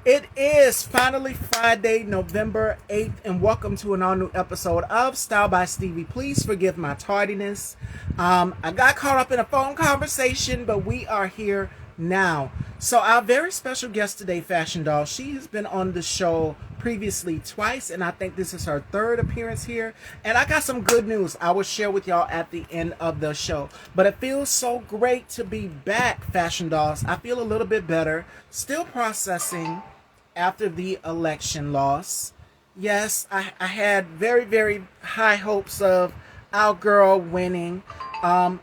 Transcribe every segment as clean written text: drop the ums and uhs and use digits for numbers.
It is finally Friday, November 8th, and welcome to an all new episode of Style by Stevie. Please forgive my tardiness. I got caught up in a phone conversation, but we are here now. So, our very special guest today, Fashion Doll, she has been on the show previously twice, and I think this is her third appearance here. And I got some good news I will share with y'all at the end of the show. But it feels so great to be back, Fashion Dolls. I feel a little bit better, still processing after the election loss. Yes, I had very, very high hopes of our girl winning. Um,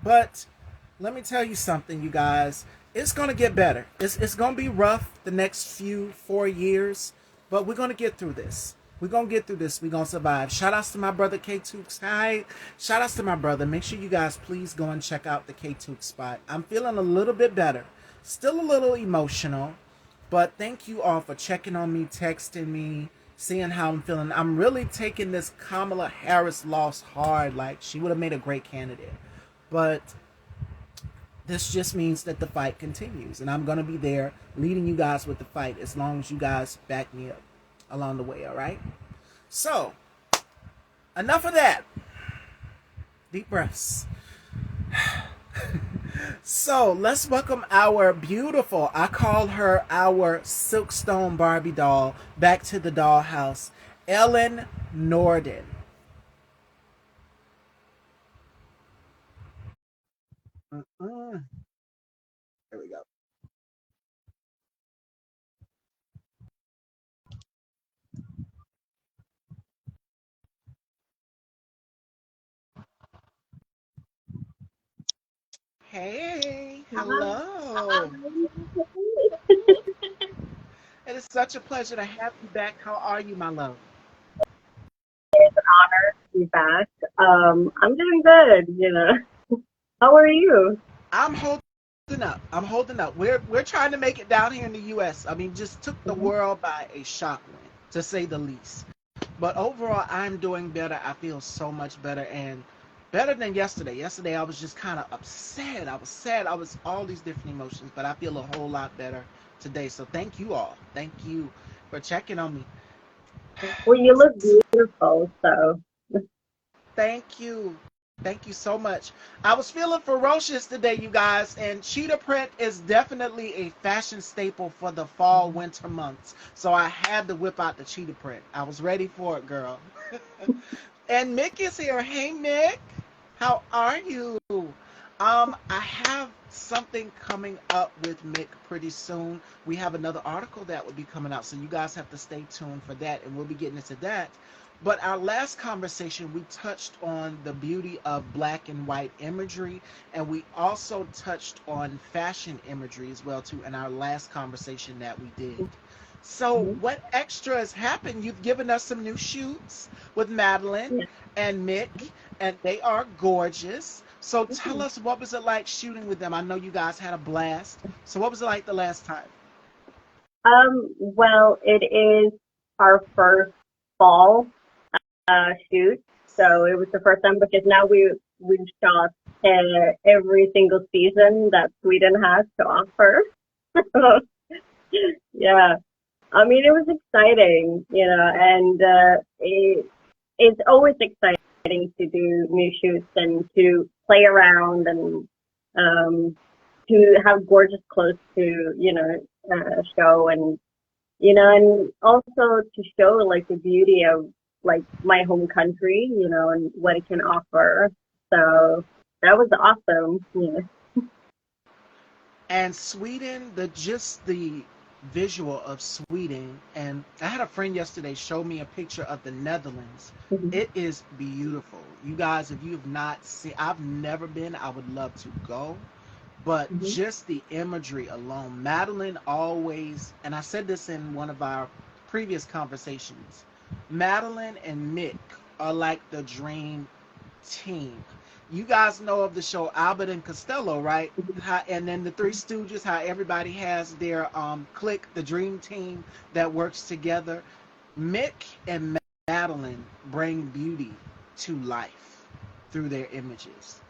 but let me tell you something, you guys. It's going to get better. It's going to be rough the next few 4 years, but we're going to get through this. We're going to get through this. We're going to survive. Shout outs to my brother K-Tooks. Hi. Shout outs to my brother. Make sure you guys please go and check out the K-Tooks spot. I'm feeling a little bit better. Still a little emotional, but thank you all for checking on me, texting me, seeing how I'm feeling. I'm really taking this Kamala Harris loss hard. Like, she would have made a great candidate. But this just means that the fight continues. And I'm going to be there leading you guys with the fight as long as you guys back me up along the way, all right? So, enough of that. Deep breaths. So let's welcome our beautiful, I call her our Silkstone Barbie doll, back to the dollhouse, Elin Nordin. Mm-mm. There we go. Hey, hello. It is such a pleasure to have you back. How are you, my love? It's an honor to be back. I'm doing good. How are you? I'm holding up. I'm holding up. We're trying to make it down here in the U.S. I mean, just took the Mhm. world by a shockwave, to say the least. But overall, I'm doing better. I feel so much better and better than yesterday. Yesterday, I was just kind of upset. I was sad. I was all these different emotions, but I feel a whole lot better today. So thank you all. Thank you for checking on me. Well, you look beautiful, so. Thank you. Thank you so much. I was feeling ferocious today, you guys, and cheetah print is definitely a fashion staple for the fall winter months. So I had to whip out the cheetah print. I was ready for it, girl. And Mick is here. Hey, Mick. How are you? I have something coming up with Mick pretty soon. We have another article that will be coming out, so you guys have to stay tuned for that, and we'll be getting into that. But our last conversation, we touched on the beauty of black and white imagery, and we also touched on fashion imagery as well too in our last conversation that we did. So, Mhm. what extras happened? You've given us some new shoots with Madeline Yeah. and Mick, and they are gorgeous. So, tell Mhm. us, what was it like shooting with them? I know you guys had a blast. So, what was it like the last time? Well, it is our first fall shoot, so it was the first time because now we've shot every single season that Sweden has to offer. Yeah, I mean it was exciting, and it's always exciting to do new shoots and to play around and um, to have gorgeous clothes to show and also to show like the beauty of like my home country, and what it can offer. So that was awesome. Yeah. And Sweden, the visual of Sweden, and I had a friend yesterday show me a picture of the Netherlands. Mhm. It is beautiful. You guys, if you have not seen, I've never been, I would love to go. But Mhm. just the imagery alone, Madeline always, and I said this in one of our previous conversations, Madeline and Mick are like the dream team. You guys know of the show Albert and Costello, right? How, and then the Three Stooges, how everybody has their clique, the dream team that works together. Mick and Madeline bring beauty to life through their images.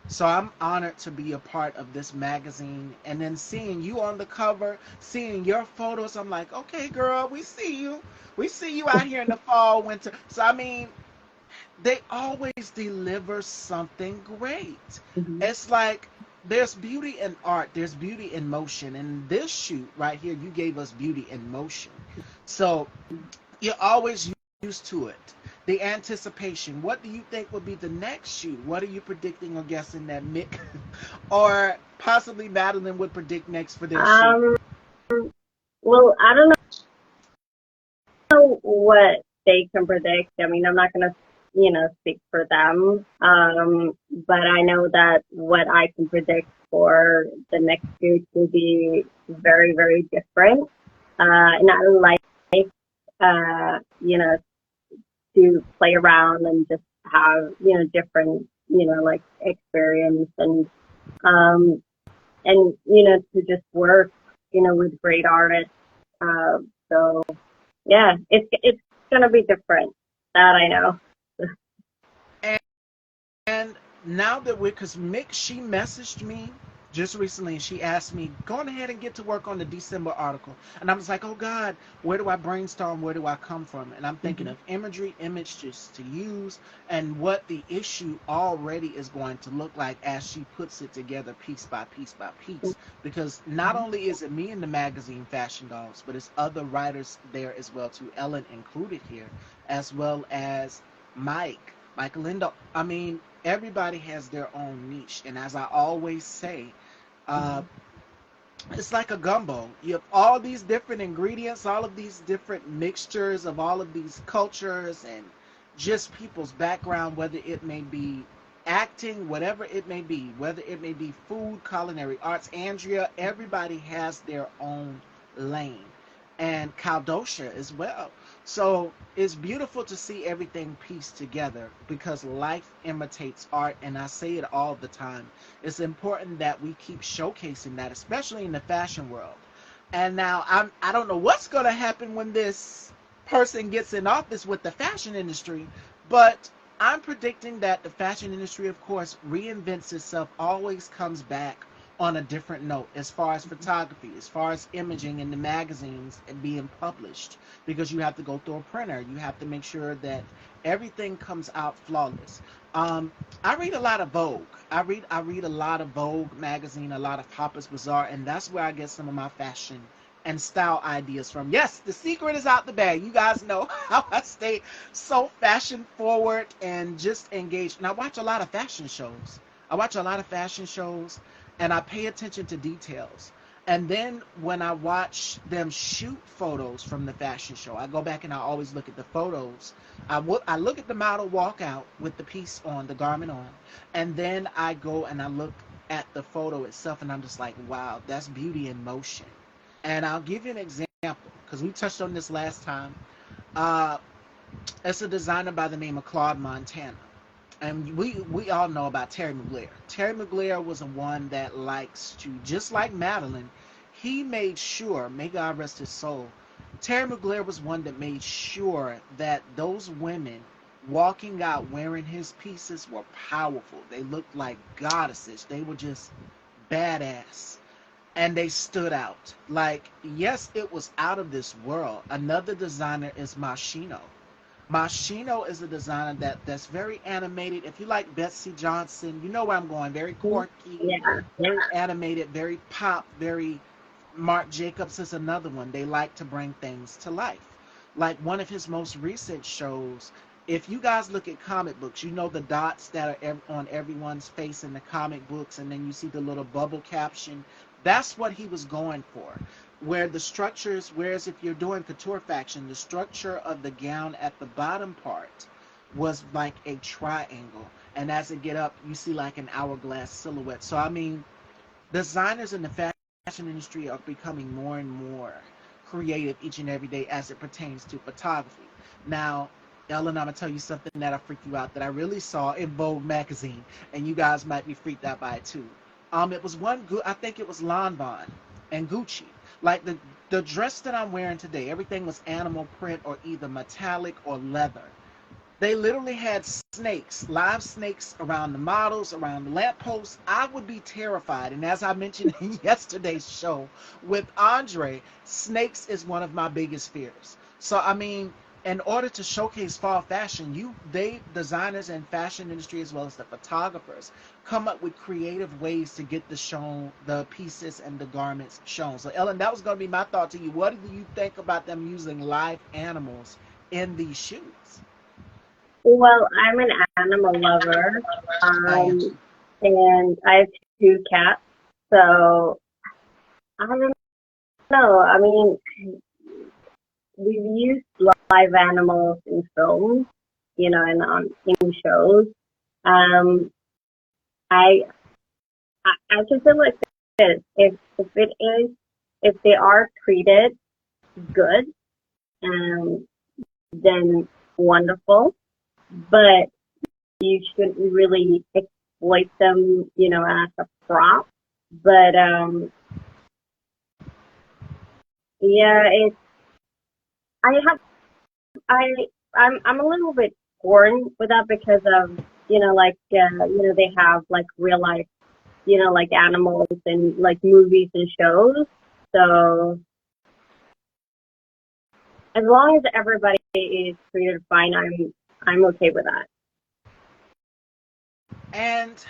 So I'm honored to be a part of this magazine, and then seeing you on the cover, seeing your photos, I'm like, okay, girl, we see you. We see you out here in the fall, winter. So I mean, they always deliver something great. Hmm. It's like there's beauty in art, there's beauty in motion. And this shoot right here, you gave us beauty in motion. So you're always used to it. The anticipation. What do you think will be the next shoot? What are you predicting or guessing that Mick or possibly Madeline would predict next for their shoot? Um, well, I don't know what they can predict. I mean, I'm not going to, speak for them. But I know that what I can predict for the next shoot will be very, very different. And I like, uh, you know, to play around and just have, different, like experience um, to just work, with great artists. So yeah, it's gonna be different. That I know. And And now that we're, because Mick, she messaged me just recently and she asked me, go on ahead and get to work on the December article. And I was like, oh God, where do I brainstorm? Where do I come from? And I'm thinking Hmm. of imagery, images to use, and what the issue already is going to look like as she puts it together piece by piece by piece. Because not only is it me in the magazine Fashion Dolls, but it's other writers there as well too, Ellen included here, as well as Mike. Michael Lindo. I mean, everybody has their own niche, and as I always say, uh, Hmm. it's like a gumbo. You have all these different ingredients, all of these different mixtures of all of these cultures and just people's background, whether it may be acting, whatever it may be, whether it may be food, culinary arts. Andrea, everybody has their own lane, and Caldosha as well. So it's beautiful to see everything pieced together because life imitates art, and I say it all the time. It's important that we keep showcasing that, especially in the fashion world. And now I don't know what's going to happen when this person gets in office with the fashion industry, but I'm predicting that the fashion industry, of course, reinvents itself, always comes back on a different note as far as photography, as far as imaging in the magazines and being published, because you have to go through a printer. You have to make sure that everything comes out flawless. I read a lot of Vogue. I read a lot of Vogue magazine, a lot of Harper's Bazaar, and that's where I get some of my fashion and style ideas from. Yes, the secret is out the bag. You guys know how I stay so fashion forward and just engaged. And I watch a lot of fashion shows. I watch a lot of fashion shows and I pay attention to details. And then when I watch them shoot photos from the fashion show, I go back and I always look at the photos. I look at the model walk out with the piece on, the garment on, and then I go and I look at the photo itself, and I'm just like, wow, that's beauty in motion. And I'll give you an example because we touched on this last time. Uh, it's a designer by the name of Claude Montana. And we all know about Terry Mugler. Terry Mugler was a one that likes to, just like Madeline, he made sure, may God rest his soul, Terry Mugler was one that made sure that those women walking out wearing his pieces were powerful. They looked like goddesses. They were just badass. And they stood out. Like, yes, it was out of this world. Another designer is Machino. Machino is a designer that's very animated. If you like Betsy Johnson, you know where I'm going. Very quirky, Yeah. very animated, very pop, very. Marc Jacobs is another one. They like to bring things to life. Like one of his most recent shows, if you guys look at comic books, you know the dots that are on everyone's face in the comic books, and then you see the little bubble caption. That's what he was going for. Where the structures, whereas if you're doing couture fashion, the structure of the gown at the bottom part was like a triangle. And as it get up, you see like an hourglass silhouette. So I mean, designers in the fashion industry are becoming more and more creative each and every day as it pertains to photography. Now, Ellen, I'm gonna tell you something that'll freak you out that I really saw in Vogue magazine, and you guys might be freaked out by it too. It was I think it was Lanvin and Gucci. Like the dress that I'm wearing today, everything was animal print or either metallic or leather. They literally had snakes, live snakes around the models, around the lampposts. I would be terrified. And as I mentioned in yesterday's show with Andre, snakes is one of my biggest fears. So I mean, in order to showcase fall fashion, they designers and fashion industry as well as the photographers come up with creative ways to get the pieces and the garments shown. So Ellen, that was going to be my thought to you. What do you think about them using live animals in these shoes? Well, I'm an animal lover, I am um, too. and I have two cats, so I don't know. I mean, we've used live animals in films, and on in shows. Um, I I just feel like this. If they are treated good, um, then wonderful. But you shouldn't really exploit them, as a prop. But yeah, I have I I'm a little bit torn with that because of like they have like real life like animals and like movies and shows. So as long as everybody is treated fine, I'm okay with that. And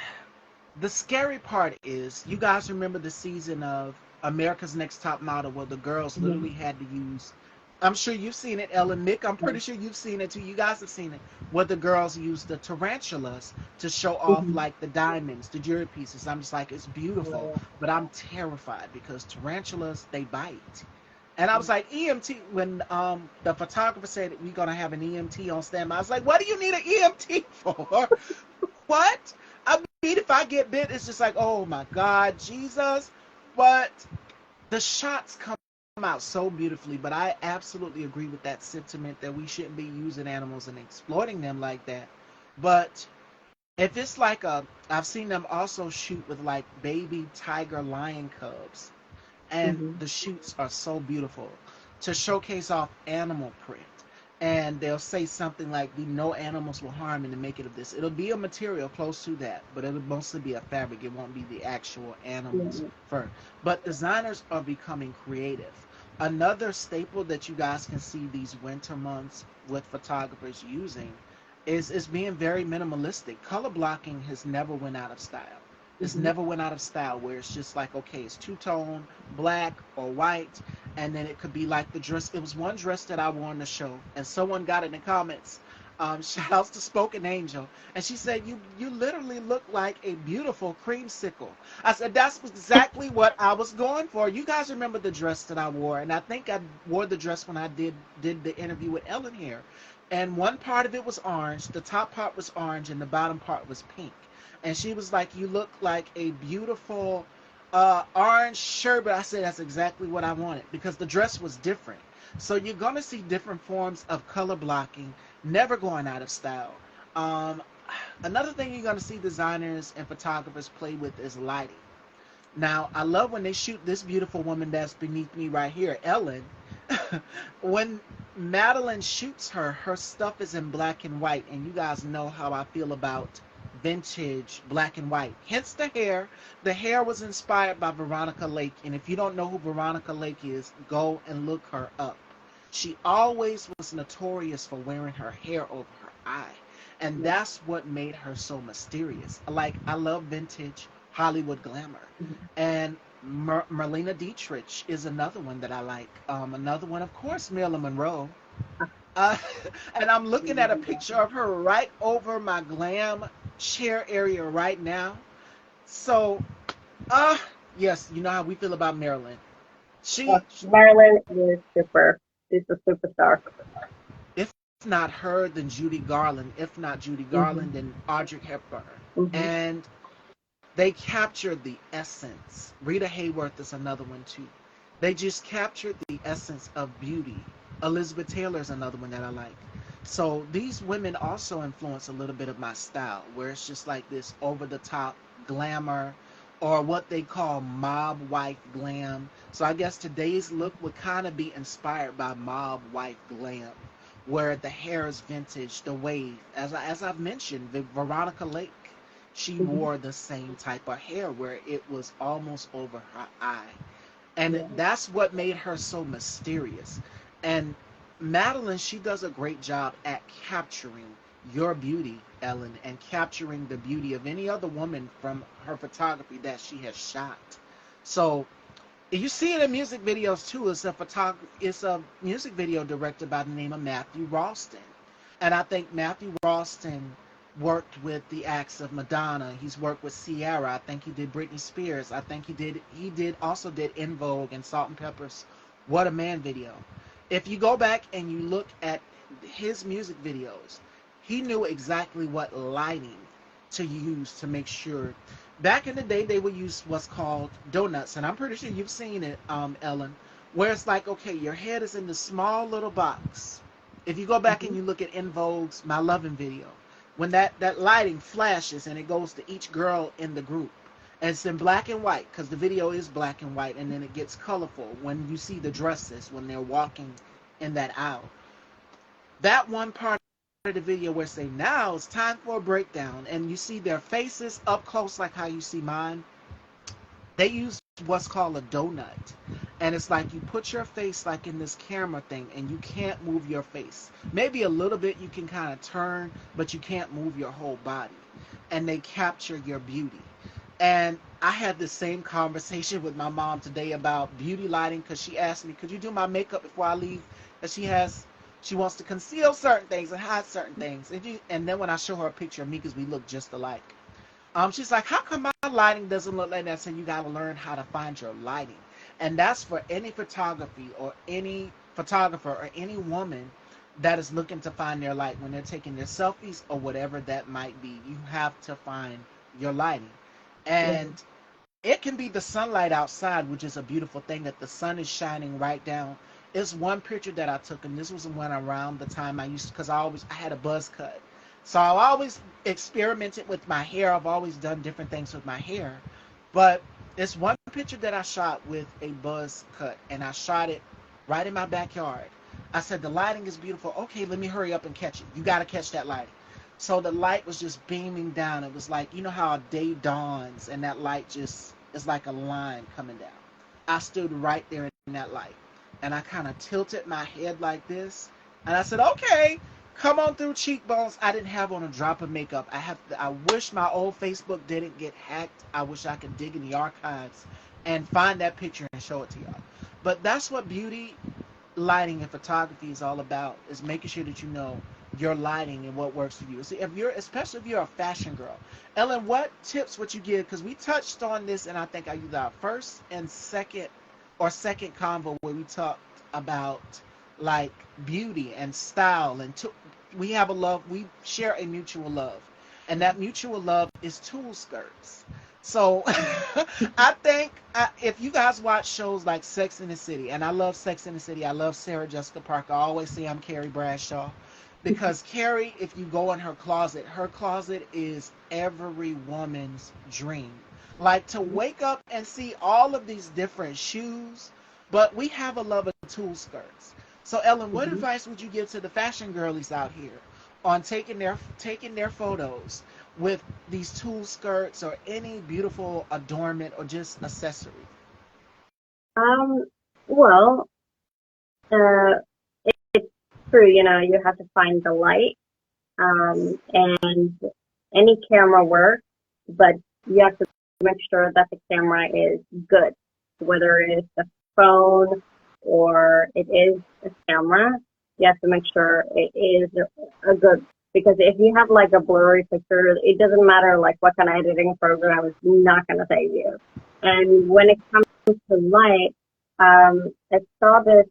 the scary part is, you guys remember the season of America's Next Top Model where the girls literally Mhm. had to use. I'm sure you've seen it, Ellen. Nick, I'm pretty sure you've seen it too. You guys have seen it, where the girls use the tarantulas to show off Mhm. like the diamonds, the jewelry pieces. I'm just like, it's beautiful, Oh, but I'm terrified because tarantulas, they bite. And I yeah. was like, EMT, when the photographer said we're gonna have an EMT on standby, I was like, what do you need an EMT for? What? I mean, if I get bit, it's just like, oh my God, Jesus. But the shots come out so beautifully. But I absolutely agree with that sentiment that we shouldn't be using animals and exploiting them like that. But if it's like I've seen them also shoot with like baby tiger lion cubs, and Mhm. the shoots are so beautiful to showcase off animal print. And they'll say something like, "We know animals will harm in the making of this." It'll be a material close to that, but it'll mostly be a fabric. It won't be the actual animal's Yeah. fur. But designers are becoming creative. Another staple that you guys can see these winter months with photographers using is being very minimalistic. Color blocking has never went out of style. It's Mhm. never went out of style where it's just like, okay, it's two-tone, black or white, and then it could be like the dress. It was one dress that I wore on the show, and someone got in the comments, shout outs to Spoken Angel, and she said, you literally look like a beautiful creamsicle. I said, that's exactly what I was going for. You guys remember the dress that I wore, and I think I wore the dress when I did the interview with Elin here. And one part of it was orange, the top part was orange, and the bottom part was pink. And she was like, "You look like a beautiful orange sherbet." I said, "That's exactly what I wanted," because the dress was different. So you're gonna see different forms of color blocking, never going out of style. Um, Another thing you're gonna see designers and photographers play with is lighting. Now, I love when they shoot this beautiful woman that's beneath me right here, Ellen. When Madeline shoots her, her stuff is in black and white, and you guys know how I feel about vintage black and white. Hence the hair. The hair was inspired by Veronica Lake, and if you don't know who Veronica Lake is, go and look her up. She always was notorious for wearing her hair over her eye, and Yeah. that's what made her so mysterious. Like, I love vintage Hollywood glamour. Mhm. And Marlena Dietrich is another one that I like. Another one, of course, Marilyn Monroe. Uh, and I'm looking at a picture of her right over my glam chair area right now. So, uh, yes, you know how we feel about Marilyn. She, Marilyn is super. She's a superstar. if not her, then Judy Garland. If not Judy Mhm. Garland, then Audrey Hepburn. Mhm. And they captured the essence. Rita Hayworth is another one too. They just captured the essence of beauty. Elizabeth Taylor is another one that I like. So these women also influence a little bit of my style, where it's just like this over the top glamour, or what they call mob wife glam. So I guess today's look would kind of be inspired by mob wife glam, where the hair is vintage, the wave. As I've mentioned, Veronica Lake, she Mhm. wore the same type of hair where it was almost over her eye. And Yeah. that's what made her so mysterious. And Madeline, she does a great job at capturing your beauty, Ellen, and capturing the beauty of any other woman from her photography that she has shot. So you see it in music videos too. It's a music video directed by the name of Matthew Ralston, and I think Matthew Ralston worked with the acts of Madonna. He's worked with Ciara. I think he did Britney Spears. I think he did In Vogue and Salt and Pepper's What a Man video. If you go back and you look at his music videos, he knew exactly what lighting to use to make sure. Back in the day, they would use what's called donuts, and I'm pretty sure you've seen it, Ellen, where it's like, okay, your head is in this small little box. If you go back and Mhm. you look at In Vogue's My Lovin' video, when that lighting flashes and it goes to each girl in the group, and it's in black and white because the video is black and white, and then it gets colorful when you see the dresses when they're walking in that aisle. That one part of the video where say now it's time for a breakdown and you see their faces up close like how you see mine, they use what's called a donut, and it's like you put your face like in this camera thing and you can't move your face, maybe a little bit you can kind of turn, but you can't move your whole body, and they capture your beauty. And I had the same conversation with my mom today about beauty lighting because she asked me, could you do my makeup before I leave? Because she wants to conceal certain things and hide certain things. And then when I show her a picture of me, because we look just alike, she's like, how come my lighting doesn't look like that? I said, you got to learn how to find your lighting. And that's for any photography or any photographer or any woman that is looking to find their light when they're taking their selfies or whatever that might be. You have to find your lighting. Yeah. And it can be the sunlight outside, which is a beautiful thing that the sun is shining right down. It's one picture that I took, and this was when around the time I used, because I had a buzz cut. So I always experimented with my hair. I've always done different things with my hair. But it's one picture that I shot with a buzz cut, and I shot it right in my backyard. I said, the lighting is beautiful. Okay, let me hurry up and catch it. You got to catch that lighting. So the light was just beaming down. It was like, you know how a day dawns and that light just is like a line coming down. I stood right there in that light and I kind of tilted my head like this. And I said, okay, come on through cheekbones. I didn't have on a drop of makeup. I wish my old Facebook didn't get hacked. I wish I could dig in the archives and find that picture and show it to y'all. But that's what beauty lighting and photography is all about, is making sure that you know your lighting and what works for you. See, if you're, especially if you're a fashion girl, Ellen, what tips would you give? Because we touched on this, and I think I used our first and second convo where we talked about like beauty and style, and we have a love. We share a mutual love, and that mutual love is tulle skirts. So I think if you guys watch shows like Sex in the City, and I love Sex in the City, I love Sarah Jessica Parker. I always say I'm Carrie Bradshaw because Carrie, if you go in her closet is every woman's dream. Like to wake up and see all of these different shoes, but we have a love of tulle skirts. So Ellen, what Mhm. advice would you give to the fashion girlies out here on taking their photos with these tulle skirts or any beautiful adornment or just accessory? Um, well, uh, it's true, you have to find the light, and any camera works, but you have to make sure that the camera is good, whether it's a phone or it is a camera. You have to make sure it is a good, because if you have like a blurry picture, it doesn't matter like what kind of editing program is not going to save you. And when it comes to light, I saw this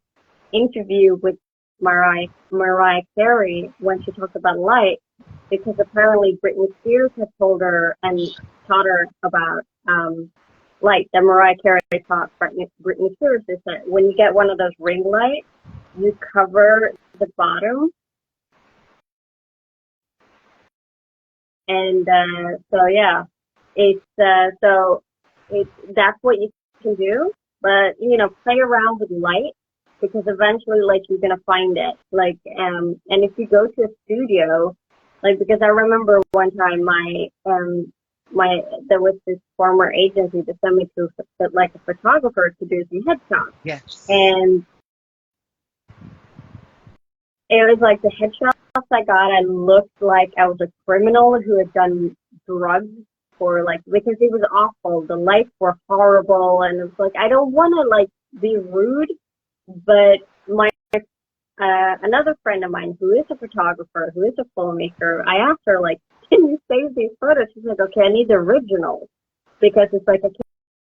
interview with Mariah Carey when she talked about light, because apparently Britney Spears had told her and taught her about light. That Mariah Carey taught Britney Spears is that when you get one of those ring lights, you cover the bottom, and so yeah, it's so it that's what you can do. But play around with light. because eventually, like, you're gonna find it. Like, and if you go to a studio, like, because I remember one time my there was this former agency that sent me to like a photographer to do some headshots, Yes. and it was like the headshots I got, I looked like I was a criminal who had done drugs for, like, because it was awful. The lights were horrible, and it was like I don't want to like be rude, but my another friend of mine who is a photographer, who is a filmmaker, I asked her, like, can you save these photos? She's like, okay, I need the original, because it's like I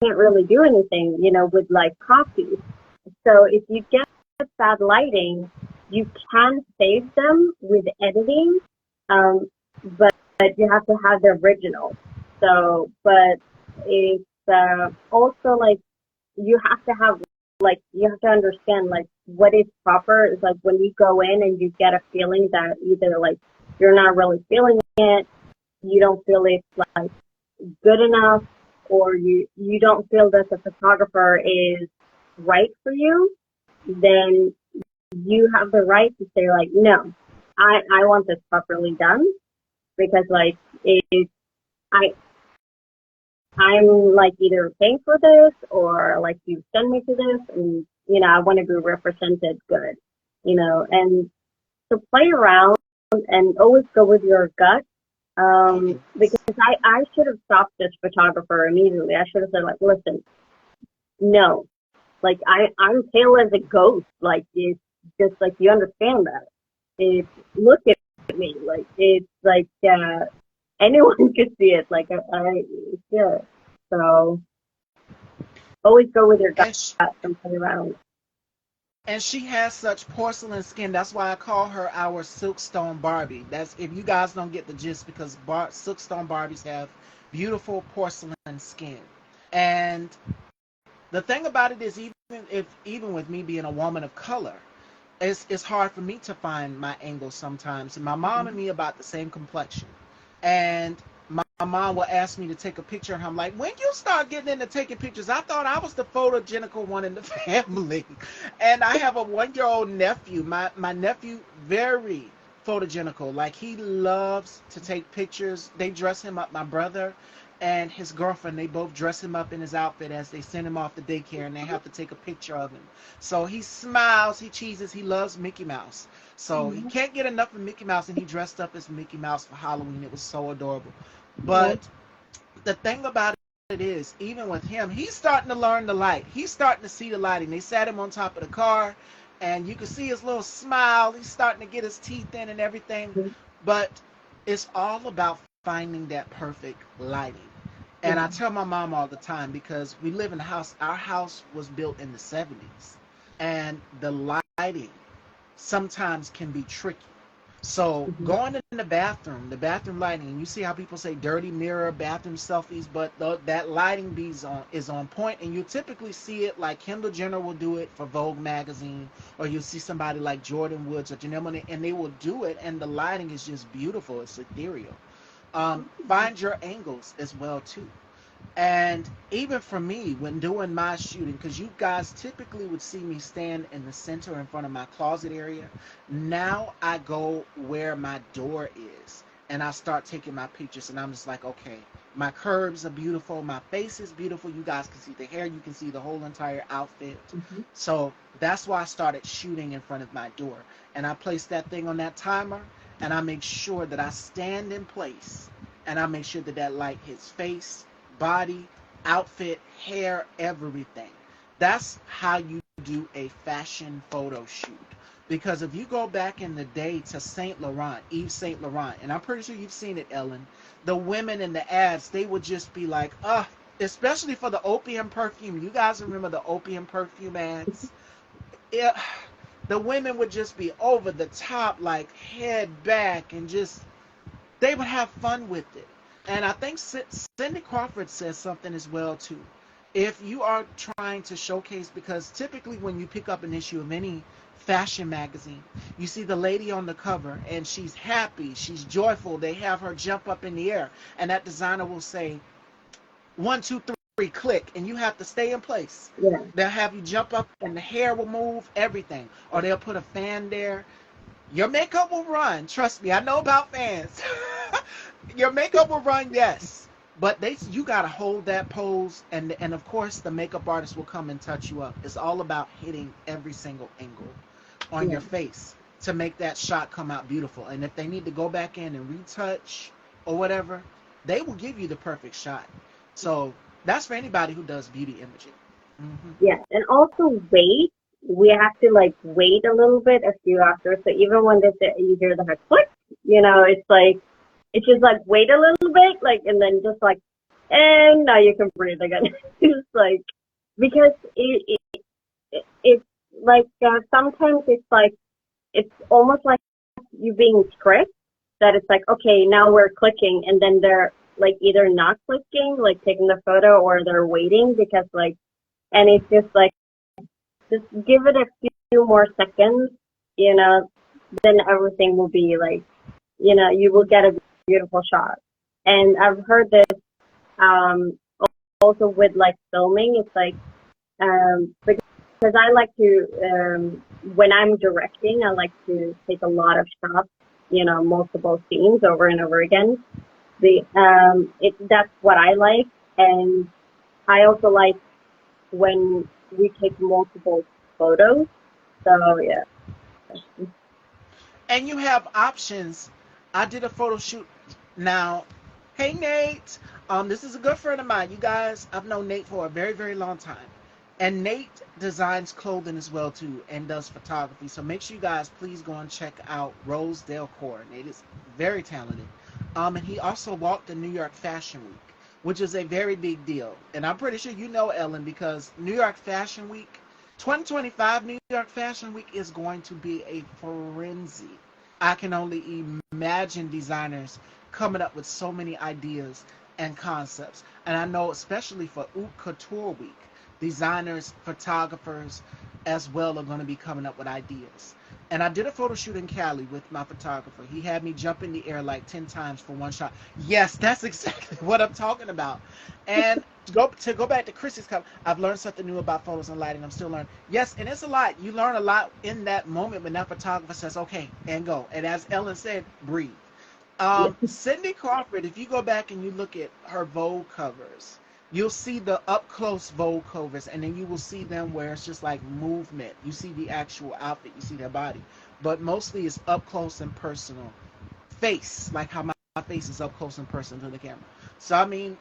can't really do anything, with like copies. So if you get bad lighting, you can save them with editing, um, but you have to have the original. So, but it's also like you have to have, like, you have to understand, like, what is proper is like when you go in and you get a feeling that either like you're not really feeling it, you don't feel it's like good enough, or you don't feel that the photographer is right for you, then you have the right to say, like, no, I want this properly done, because like it I I'm like either paying for this, or like you send me to this, and I want to be represented good, and to play around and always go with your gut. Oh, Because yes. I should have stopped this photographer immediately. I should have said, like, listen, no, like I'm pale as a ghost. Like, it's just like, you understand that. It's, look at me. Like, it's like anyone could see it. Like, yeah. So always go with your gut And sh- and play around. and she has such porcelain skin. That's why I call her our silkstone Barbie. That's, if you guys don't get the gist, because silkstone Barbies have beautiful porcelain skin. And the thing about it is, even with me being a woman of color, it's hard for me to find my angle sometimes. And my mom and me about the same complexion. And my mom will ask me to take a picture, and I'm like, when you start getting into taking pictures, I thought I was the photogenical one in the family. And I have a 1 year old nephew. My nephew, very photogenical. Like, he loves to take pictures. They dress him up, my brother and his girlfriend, they both dress him up in his outfit as they send him off to daycare, and they have to take a picture of him. So he smiles, he cheeses, he loves Mickey Mouse. So he Mhm. can't get enough of Mickey Mouse, and he dressed up as Mickey Mouse for Halloween. It was so adorable. Yeah. But the thing about it is, even with him, he's starting to learn the light. He's starting to see the lighting. They sat him on top of the car, and you can see his little smile. He's starting to get his teeth in and everything. But it's all about finding that perfect lighting. And I Yeah. tell my mom all the time, because we live in a house, our house was built in the 70s. And the lighting sometimes can be tricky. So Mhm. going in the bathroom lighting, and you see how people say dirty mirror, bathroom selfies, but that lighting is on point, and you typically see it like Kendall Jenner will do it for Vogue magazine, or you'll see somebody like Jordan Woods or Janelle Monáe, and they will do it, and the lighting is just beautiful. It's ethereal. Find your angles as well too. And even for me, when doing my shooting, because you guys typically would see me stand in the center in front of my closet area, now I go where my door is and I start taking my pictures. And I'm just like, okay, my curves are beautiful, my face is beautiful. You guys can see the hair, you can see the whole entire outfit. Mhm. So that's why I started shooting in front of my door. And I place that thing on that timer, and I make sure that I stand in place, and I make sure that that light hits face, body, outfit, hair, everything. That's how you do a fashion photo shoot. Because if you go back in the day to Saint Laurent, Yves Saint Laurent, and I'm pretty sure you've seen it, Ellen, the women in the ads, they would just be like, especially for the opium perfume. You guys remember the opium perfume ads? It, the women would just be over the top, like head back, and just, they would have fun with it. And I think Cindy Crawford says something as well too. If you are trying to showcase, because typically when you pick up an issue of any fashion magazine, you see the lady on the cover and she's happy, she's joyful. They have her jump up in the air, and that designer will say, 1, 2, 3, click and you have to stay in place. Yeah. They'll have you jump up and the hair will move, everything. Or they'll put a fan there. Your makeup will run. Trust me, I know about fans. Your makeup will run, yes. But you gotta hold that pose, and of course the makeup artist will come and touch you up. It's all about hitting every single angle on Yeah. your face to make that shot come out beautiful. And if they need to go back in and retouch or whatever, they will give you the perfect shot. So that's for anybody who does beauty imaging. Hmm. Yeah. And also wait. We have to like wait a little bit a few after. So even when you hear the click, it's like, it's just like wait a little bit, like, and then just like, and now you can breathe again. It's like, because it's like, sometimes it's like, it's almost like you being tricked, that it's like, okay, now we're clicking, and then they're like either not clicking, like taking the photo, or they're waiting because like, and it's just like, just give it a few more seconds, you know, then everything will be like, you will get a beautiful shot. And I've heard this, um, also with like filming, it's like, because I like to, when I'm directing, I like to take a lot of shots, multiple scenes over and over again. That's what I like. And I also like when we take multiple photos. So yeah. And you have options. I did a photo shoot now. Hey Nate, this is a good friend of mine. You guys, I've known Nate for a very, very long time. And Nate designs clothing as well too, and does photography. So make sure you guys please go and check out Rose Delcor. Nate is very talented. And he also walked the New York Fashion Week, which is a very big deal. And I'm pretty sure you know Ellen, because New York Fashion Week, 2025 New York Fashion Week is going to be a frenzy. I can only imagine designers coming up with so many ideas and concepts. And I know especially for Haute Couture Week, designers, photographers as well are going to be coming up with ideas. And I did a photo shoot in Cali with my photographer. He had me jump in the air like 10 times for one shot. Yes, that's exactly what I'm talking about. And to go back to Chrissy's comment, I've learned something new about photos and lighting. I'm still learning. Yes, and it's a lot. You learn a lot in that moment when that photographer says, okay, and go. And as Ellen said, breathe. Yeah. Cindy Crawford, if you go back and you look at her Vogue covers, you'll see the up close Vogue covers, and then you will see them where it's just like movement. You see the actual outfit, you see their body, but mostly it's up close and personal. Face, like how my face is up close and personal to the camera. So I mean,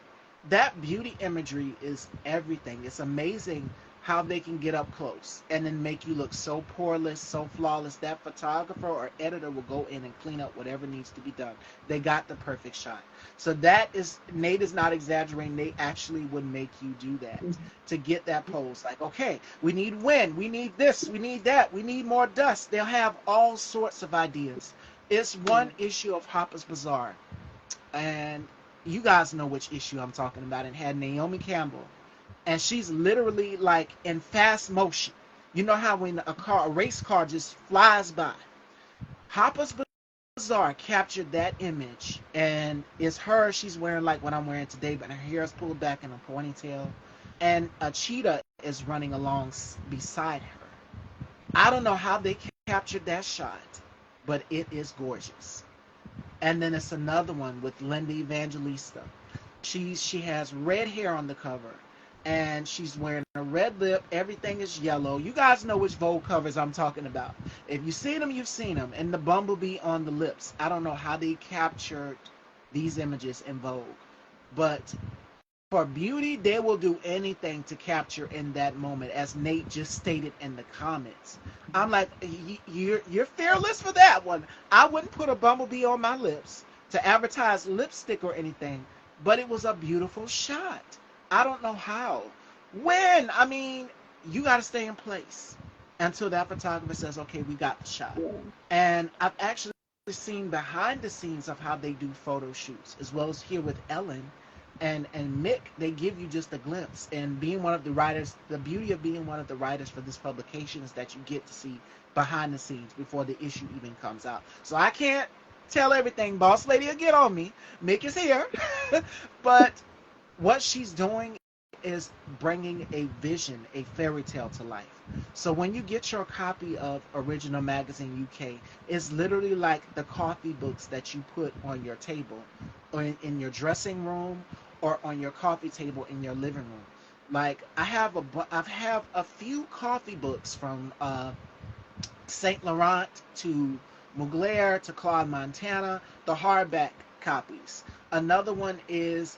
that beauty imagery is everything. It's amazing how they can get up close and then make you look so poreless, so flawless. That photographer or editor will go in and clean up whatever needs to be done. They got the perfect shot. So that is, Nate is not exaggerating. They actually would make you do that to get that pose. Like, okay, we need wind, we need this, we need that, we need more dust. They'll have all sorts of ideas. It's one issue of Harper's Bazaar, and you guys know which issue I'm talking about. And had Naomi Campbell, and she's literally like in fast motion. You know how when a race car just flies by? Harper's Bazaar captured that image, and it's her. She's wearing like what I'm wearing today, but her hair is pulled back in a ponytail, and a cheetah is running along beside her. I don't know how they captured that shot, but it is gorgeous. And then it's another one with Linda Evangelista. She has red hair on the cover, and she's wearing a red lip. Everything is yellow. You guys know which Vogue covers I'm talking about. If you've seen them, you've seen them. And the bumblebee on the lips. I don't know how they captured these images in Vogue, but for beauty, they will do anything to capture in that moment, as Nate just stated in the comments. I'm like, you're fearless for that one. I wouldn't put a bumblebee on my lips to advertise lipstick or anything, but it was a beautiful shot. I don't know how. When? I mean, you got to stay in place until that photographer says, okay, we got the shot. Yeah. And I've actually seen behind the scenes of how they do photo shoots, as well as here with Ellen and Mick. They give you just a glimpse. And being one of the writers, the beauty of being one of the writers for this publication is that you get to see behind the scenes before the issue even comes out. So I can't tell everything. Boss lady will get on me. Mick is here. But what she's doing is bringing a vision, a fairy tale to life. So when you get your copy of Original Magazine UK, it's literally like the coffee books that you put on your table, or in your dressing room, or on your coffee table in your living room. Like I have a few coffee books from Saint Laurent to Mugler to Claude Montana, the hardback copies. Another one is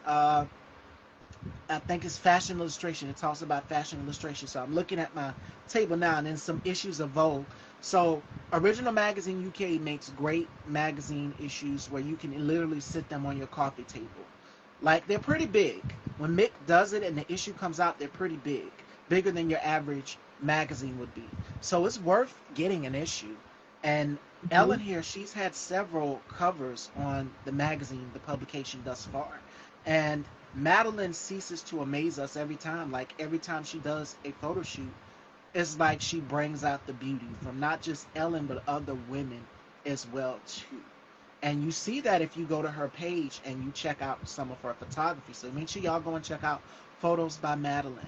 I think it's fashion illustration. It talks about fashion illustration. So I'm looking at my table now, and then some issues of Vogue. So Original Magazine UK makes great magazine issues where you can literally sit them on your coffee table. Like, they're pretty big. When Mick does it and the issue comes out, they're pretty big, bigger than your average magazine would be. So it's worth getting an issue. And Ellen Mhm. here, she's had several covers on the magazine, the publication thus far. And Madeline ceases to amaze us every time. Like, every time she does a photo shoot, it's like she brings out the beauty from not just Ellen, but other women as well too. And you see that if you go to her page and you check out some of her photography. So make sure y'all go and check out Photos by Madeline.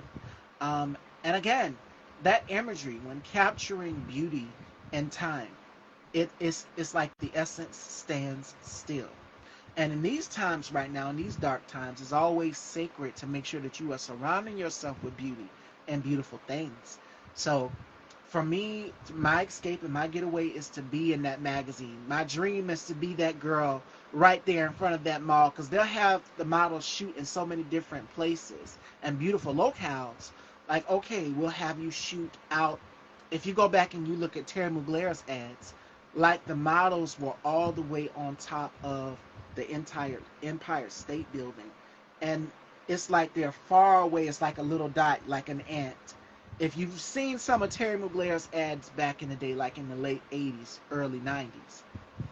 And again, that imagery, when capturing beauty and time, it's like the essence stands still. And in these times right now, in these dark times, it's always sacred to make sure that you are surrounding yourself with beauty and beautiful things. So for me, my escape and my getaway is to be in that magazine. My dream is to be that girl right there in front of that mall, because they'll have the models shoot in so many different places and beautiful locales. Like, okay, we'll have you shoot out. If you go back and you look at Terry Mugler's ads, like the models were all the way on top of the entire Empire State Building. And it's like they're far away. It's like a little dot, like an ant. If you've seen some of Terry Mugler's ads back in the day, like in the late 80s, early 90s,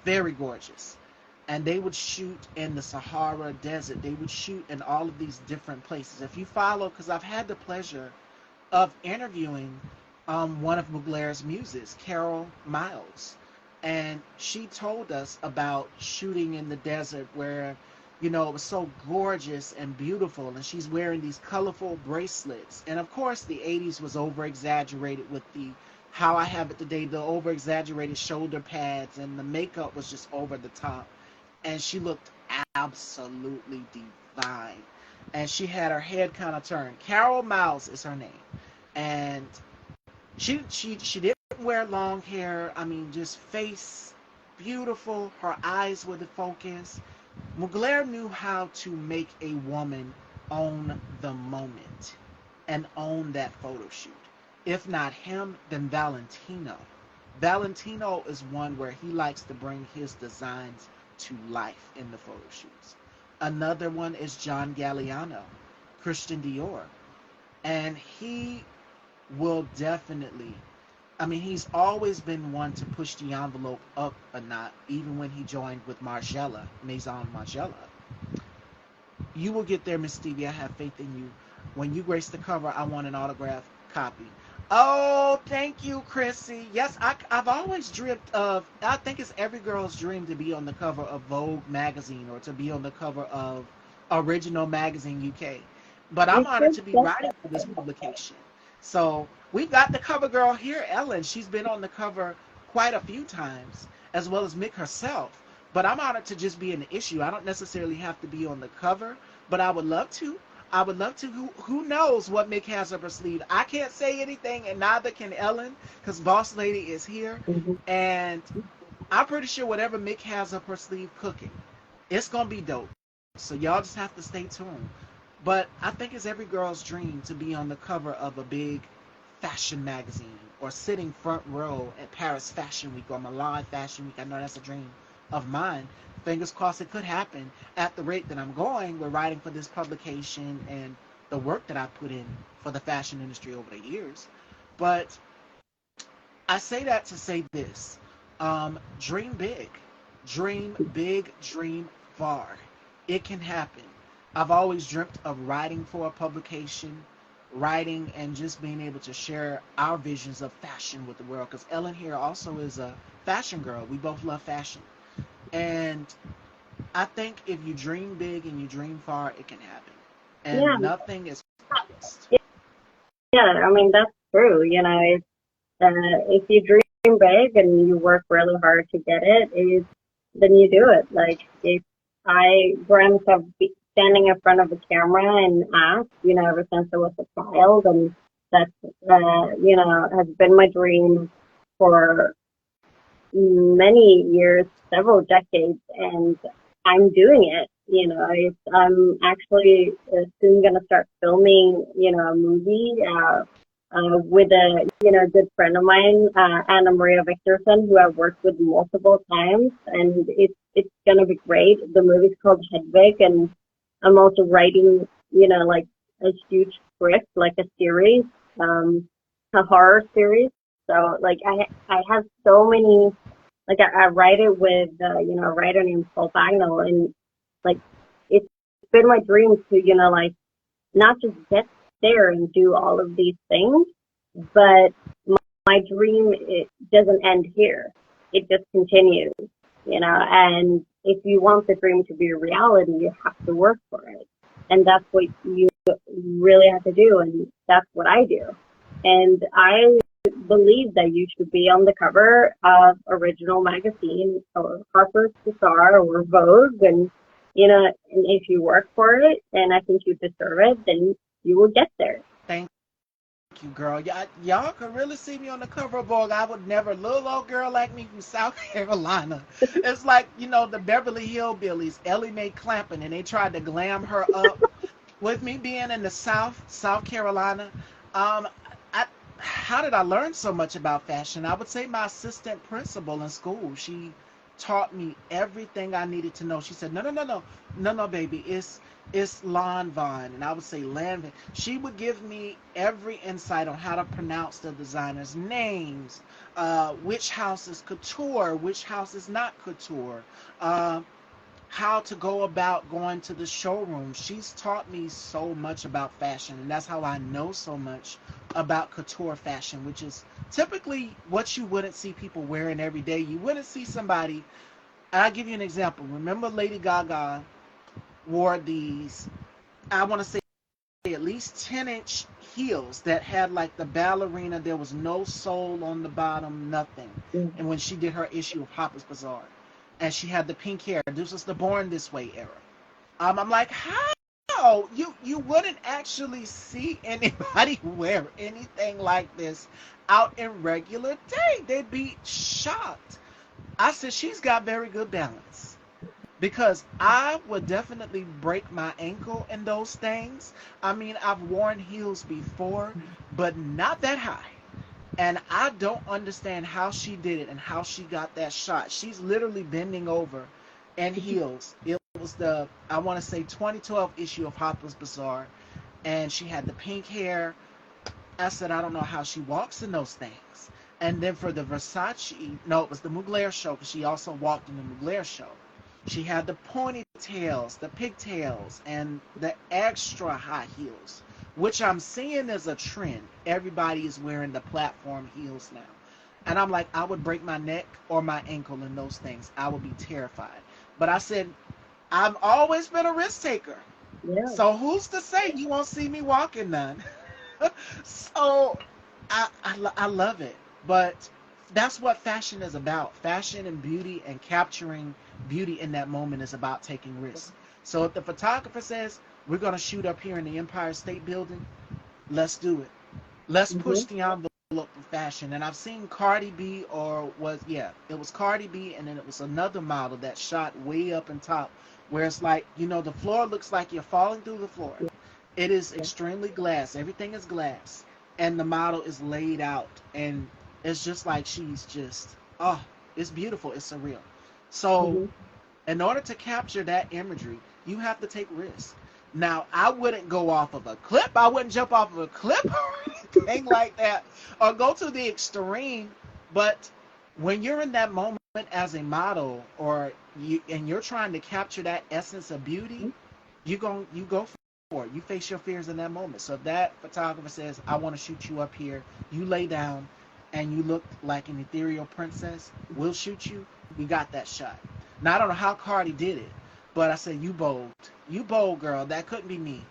very gorgeous. And they would shoot in the Sahara Desert. They would shoot in all of these different places. If you follow, because I've had the pleasure of interviewing one of Mugler's muses, Carol Miles. And she told us about shooting in the desert where, it was so gorgeous and beautiful. And she's wearing these colorful bracelets. And of course, the 80s was over exaggerated with the how I have it today, the over exaggerated shoulder pads, and the makeup was just over the top. And she looked absolutely divine. And she had her head kind of turned. Carol Miles is her name. And she didn't wear long hair. I mean, just face beautiful. Her eyes were the focus. Mugler knew how to make a woman own the moment and own that photo shoot. If not him, then Valentino. Valentino is one where he likes to bring his designs to life in the photo shoots. Another one is John Galliano, Christian Dior. And he will definitely, I mean, he's always been one to push the envelope up a notch, even when he joined with Margiela, Maison Margiela. You will get there, Miss Stevie. I have faith in you. When you grace the cover, I want an autographed copy. Oh, thank you, Chrissy. Yes, I've always dreamt of, I think it's every girl's dream to be on the cover of Vogue magazine or to be on the cover of Original Magazine UK. But I'm It's honored just to be that. writing for this publication. So we've got the cover girl here, Ellen. She's been on the cover quite a few times, as well as Mick herself. But I'm honored to just be in the issue. I don't necessarily have to be on the cover, but I would love to. I would love to. Who knows what Mick has up her sleeve? I can't say anything, and neither can Ellen, because Boss Lady is here. Mhm. And I'm pretty sure whatever Mick has up her sleeve cooking, it's going to be dope. So y'all just have to stay tuned. But I think it's every girl's dream to be on the cover of a big fashion magazine or sitting front row at Paris Fashion Week or Milan Fashion Week. I know that's a dream of mine. Fingers crossed it could happen at the rate that I'm going. We're writing for this publication and the work that I put in for the fashion industry over the years. But I say that to say this. Dream big. Dream big, dream far. It can happen. I've always dreamt of writing for a publication, writing and just being able to share our visions of fashion with the world. Because Ellen here also is a fashion girl. We both love fashion. And I think if you dream big and you dream far, it can happen. Yeah, And nothing is Yeah, I mean, that's true. If you dream big and you work really hard to get it, then you do it. Like, if I dreamt of standing in front of a camera and act, ever since I was a child, and that's, has been my dream for many years, several decades, and I'm doing it. I'm actually soon going to start filming, a movie with a good friend of mine, Anna Maria Victorson, who I've worked with multiple times, and it's going to be great. The movie's called Hedwig, and I'm also writing, like a huge script, like a series, a horror series. So like I have so many, like I write it with a writer named Paul Bagnall, and like it's been my dream to like not just get there and do all of these things, but my dream, it doesn't end here. It just continues, and if you want the dream to be a reality, you have to work for it. And that's what you really have to do. And that's what I do. And I believe that you should be on the cover of Original Magazine or Harper's Bazaar or Vogue. And, and if you work for it, and I think you deserve it, then you will get there. Thank you, girl. Y'all could really see me on the cover of Vogue. I would never, little old girl like me from South Carolina. It's like, the Beverly Hillbillies, Ellie Mae Clampton, and they tried to glam her up. With me being in the South Carolina, um, how did I learn so much about fashion? I would say my assistant principal in school. She taught me everything I needed to know. She said, no, no, no, no, no, no, baby, it's Lon Von, and I would say Lanvin. She would give me every insight on how to pronounce the designers' names, which house is couture, which house is not couture. How to go about going to the showroom. She's taught me so much about fashion, and that's how I know so much about couture fashion, which is typically what you wouldn't see people wearing every day. You wouldn't see somebody. I'll give you an example. Remember Lady Gaga wore these, I want to say at least 10-inch heels that had like the ballerina, there was no sole on the bottom, nothing. Mm-hmm. And when she did her issue of Harper's Bazaar, and she had the pink hair. This was the Born This Way era. I'm like, how? You wouldn't actually see anybody wear anything like this out in regular day. They'd be shocked. I said, she's got very good balance. Because I would definitely break my ankle in those things. I mean, I've worn heels before, but not that high. And I don't understand how she did it and how she got that shot. She's literally bending over in heels. It was the, I want to say, 2012 issue of Harper's Bazaar. And she had the pink hair. I said, I don't know how she walks in those things. And then for the Versace, no, it was the Mugler show, because she also walked in the Mugler show. She had the ponytails, the pigtails, and the extra high heels, which I'm seeing as a trend. Everybody is wearing the platform heels now. And I'm like, I would break my neck or my ankle in those things. I would be terrified. But I said, I've always been a risk taker. Yeah. So who's to say you won't see me walking none? So I love it. But that's what fashion is about. Fashion and beauty and capturing beauty in that moment is about taking risks. So if the photographer says, we're going to shoot up here in the Empire State Building, let's do it. Let's push Mm-hmm. the envelope of fashion. And I've seen Cardi B, it was Cardi B, and then it was another model that shot way up in top, where it's like, the floor looks like you're falling through the floor. It is extremely glass. Everything is glass. And the model is laid out. And it's just like she's just, oh, it's beautiful. It's surreal. So, Mm-hmm. in order to capture that imagery, you have to take risks. Now, I wouldn't go off of a clip. I wouldn't jump off of a clip or anything like that, or go to the extreme. But when you're in that moment as a model, and you're trying to capture that essence of beauty, you go for it. You face your fears in that moment. So if that photographer says, I want to shoot you up here, you lay down and you look like an ethereal princess, we'll shoot you. We got that shot. Now, I don't know how Cardi did it, but I said, you bold. You bold, girl. That couldn't be me.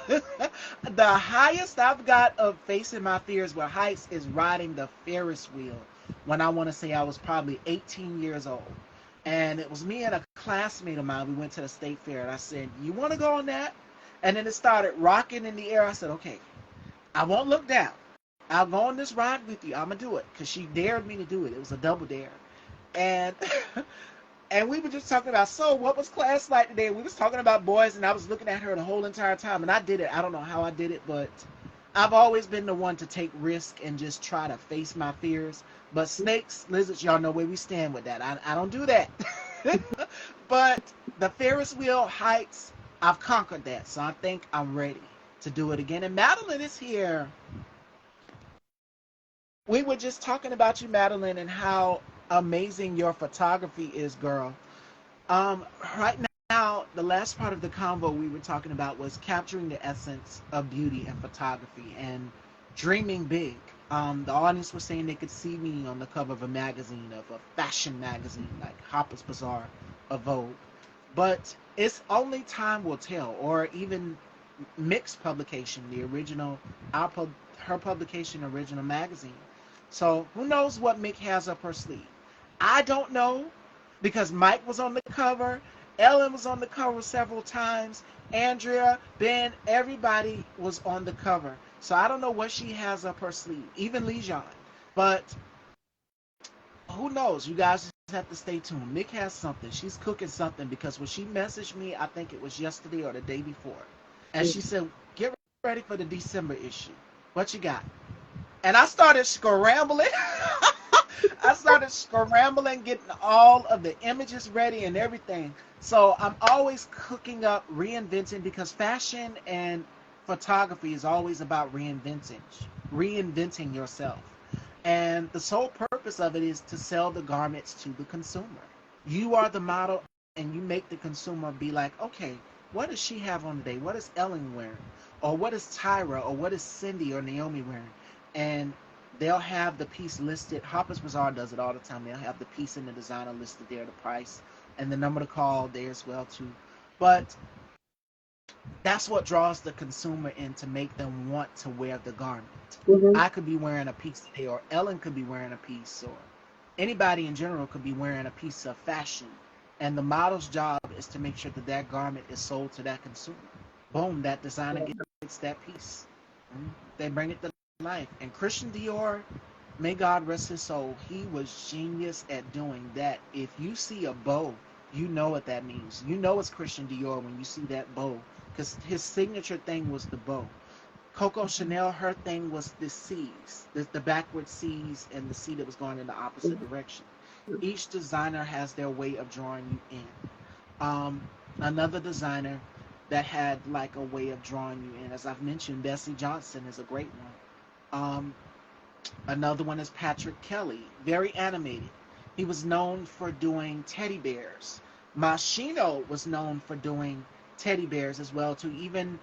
The highest I've got of facing my fears with heights is riding the Ferris wheel when I want to say I was probably 18 years old. And it was me and a classmate of mine. We went to the state fair and I said, "You want to go on that?" And then it started rocking in the air. I said, "Okay, I won't look down. I'll go on this ride with you. I'm going to do it." Because she dared me to do it. It was a double dare. And and we were just talking about, so what was class like today? We was talking about boys, and I was looking at her the whole entire time, and I did it. I don't know how I did it, but I've always been the one to take risk and just try to face my fears. But snakes, lizards, y'all know where we stand with that. I don't do that. But the Ferris wheel heights, I've conquered that, so I think I'm ready to do it again. And Madeline is here. We were just talking about you, Madeline, and how amazing your photography is, girl. Right now, the last part of the convo we were talking about was capturing the essence of beauty and photography and dreaming big. The audience was saying they could see me on the cover of a magazine, of a fashion magazine like Harper's Bazaar or Vogue. But it's only time will tell, or even mixed publication, the original, her publication, original magazine. So who knows what Mick has up her sleeve? I don't know, because Mike was on the cover, Elin was on the cover several times, Andrea, Ben, everybody was on the cover. So I don't know what she has up her sleeve, even Lijon. But who knows? You guys just have to stay tuned. Mick has something. She's cooking something, because when she messaged me, I think it was yesterday or the day before, and she said, "Get ready for the December issue. What you got?" And I started scrambling. I started scrambling, getting all of the images ready and everything. So I'm always cooking up, reinventing, because fashion and photography is always about reinventing yourself. And the sole purpose of it is to sell the garments to the consumer. You are the model, and you make the consumer be like, okay, what does she have on today? What is Ellen wearing? Or what is Tyra? Or what is Cindy or Naomi wearing? And they'll have the piece listed. Harper's Bazaar does it all the time. They'll have the piece and the designer listed there, the price, and the number to call there as well too. But that's what draws the consumer in to make them want to wear the garment. Mm-hmm. I could be wearing a piece today, or Ellen could be wearing a piece, or anybody in general could be wearing a piece of fashion. And the model's job is to make sure that that garment is sold to that consumer. Boom, that designer gets that piece. They bring it to life. And Christian Dior, may God rest his soul, he was genius at doing that. If you see a bow, you know what that means. You know it's Christian Dior when you see that bow, because his signature thing was the bow. Coco Chanel, her thing was the C's, the backward C's, and the C that was going in the opposite direction. Each designer has their way of drawing you in. Another designer that had like a way of drawing you in, as I've mentioned, Bessie Johnson is a great one. Another one is Patrick Kelly, very animated. He was known for doing teddy bears. Machino was known for doing teddy bears as well, to even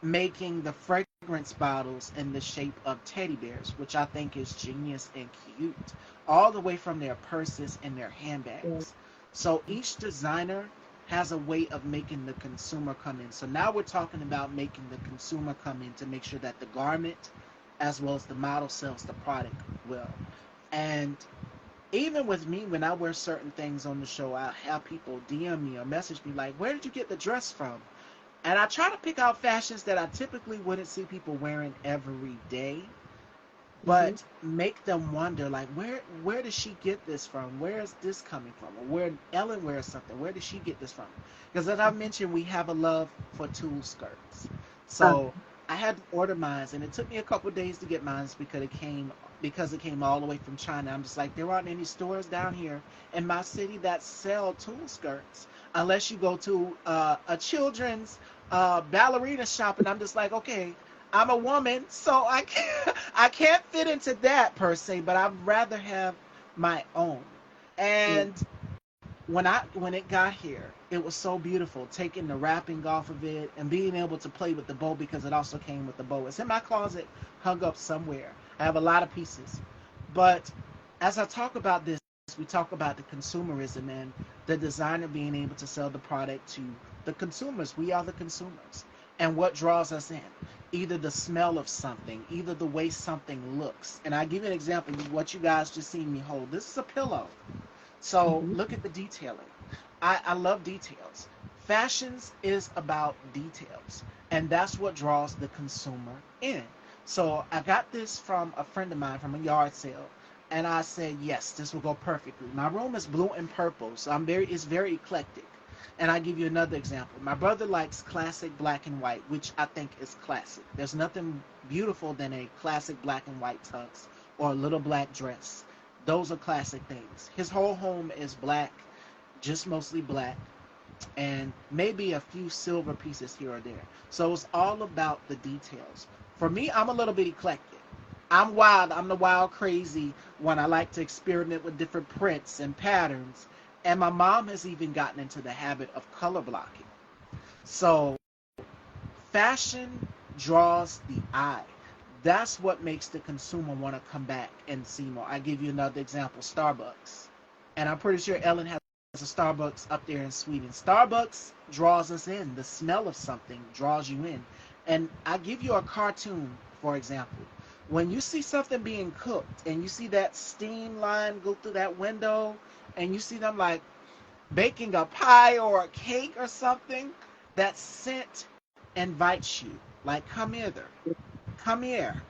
making the fragrance bottles in the shape of teddy bears, which I think is genius and cute, all the way from their purses and their handbags. So each designer has a way of making the consumer come in. So now we're talking about making the consumer come in to make sure that the garment as well as the model sells the product well. And even with me, when I wear certain things on the show, I have people DM me or message me like, "Where did you get the dress from?" And I try to pick out fashions that I typically wouldn't see people wearing every day, but make them wonder, like, where does she get this from? Where is this coming from? Or where Ellen wears something, where does she get this from? Because as I mentioned, we have a love for tulle skirts. So I had to order mine, and it took me a couple of days to get mine because it came all the way from China. I'm just like, there aren't any stores down here in my city that sell tulle skirts unless you go to a children's ballerina shop, and I'm just like, okay, I'm a woman, so I can't fit into that per se, but I'd rather have my own. And when it got here, it was so beautiful, taking the wrapping off of it and being able to play with the bow, because it also came with the bow. It's in my closet, hung up somewhere. I have a lot of pieces. But as I talk about this, we talk about the consumerism and the designer being able to sell the product to the consumers. We are the consumers. And what draws us in? Either the smell of something, either the way something looks. And I give you an example. What you guys just seen me hold. This is a pillow. So Mm-hmm. look at the detailing. I love details. Fashions is about details, and that's what draws the consumer in. So I got this from a friend of mine from a yard sale, and I said, yes, this will go perfectly. My room is blue and purple, so it's very eclectic. And I give you another example. My brother likes classic black and white, which I think is classic. There's nothing beautiful than a classic black and white tux or a little black dress. Those are classic things. His whole home is black, just mostly black, and maybe a few silver pieces here or there. So it's all about the details. For me, I'm a little bit eclectic. I'm wild. I'm the wild crazy one. I like to experiment with different prints and patterns. And my mom has even gotten into the habit of color blocking. So fashion draws the eye. That's what makes the consumer want to come back and see more. I give you another example, Starbucks. And I'm pretty sure Elin has a Starbucks up there in Sweden. Starbucks draws us in. The smell of something draws you in. And I give you a cartoon, for example. When you see something being cooked and you see that steam line go through that window and you see them like baking a pie or a cake or something, that scent invites you. Like, come hither. Come here.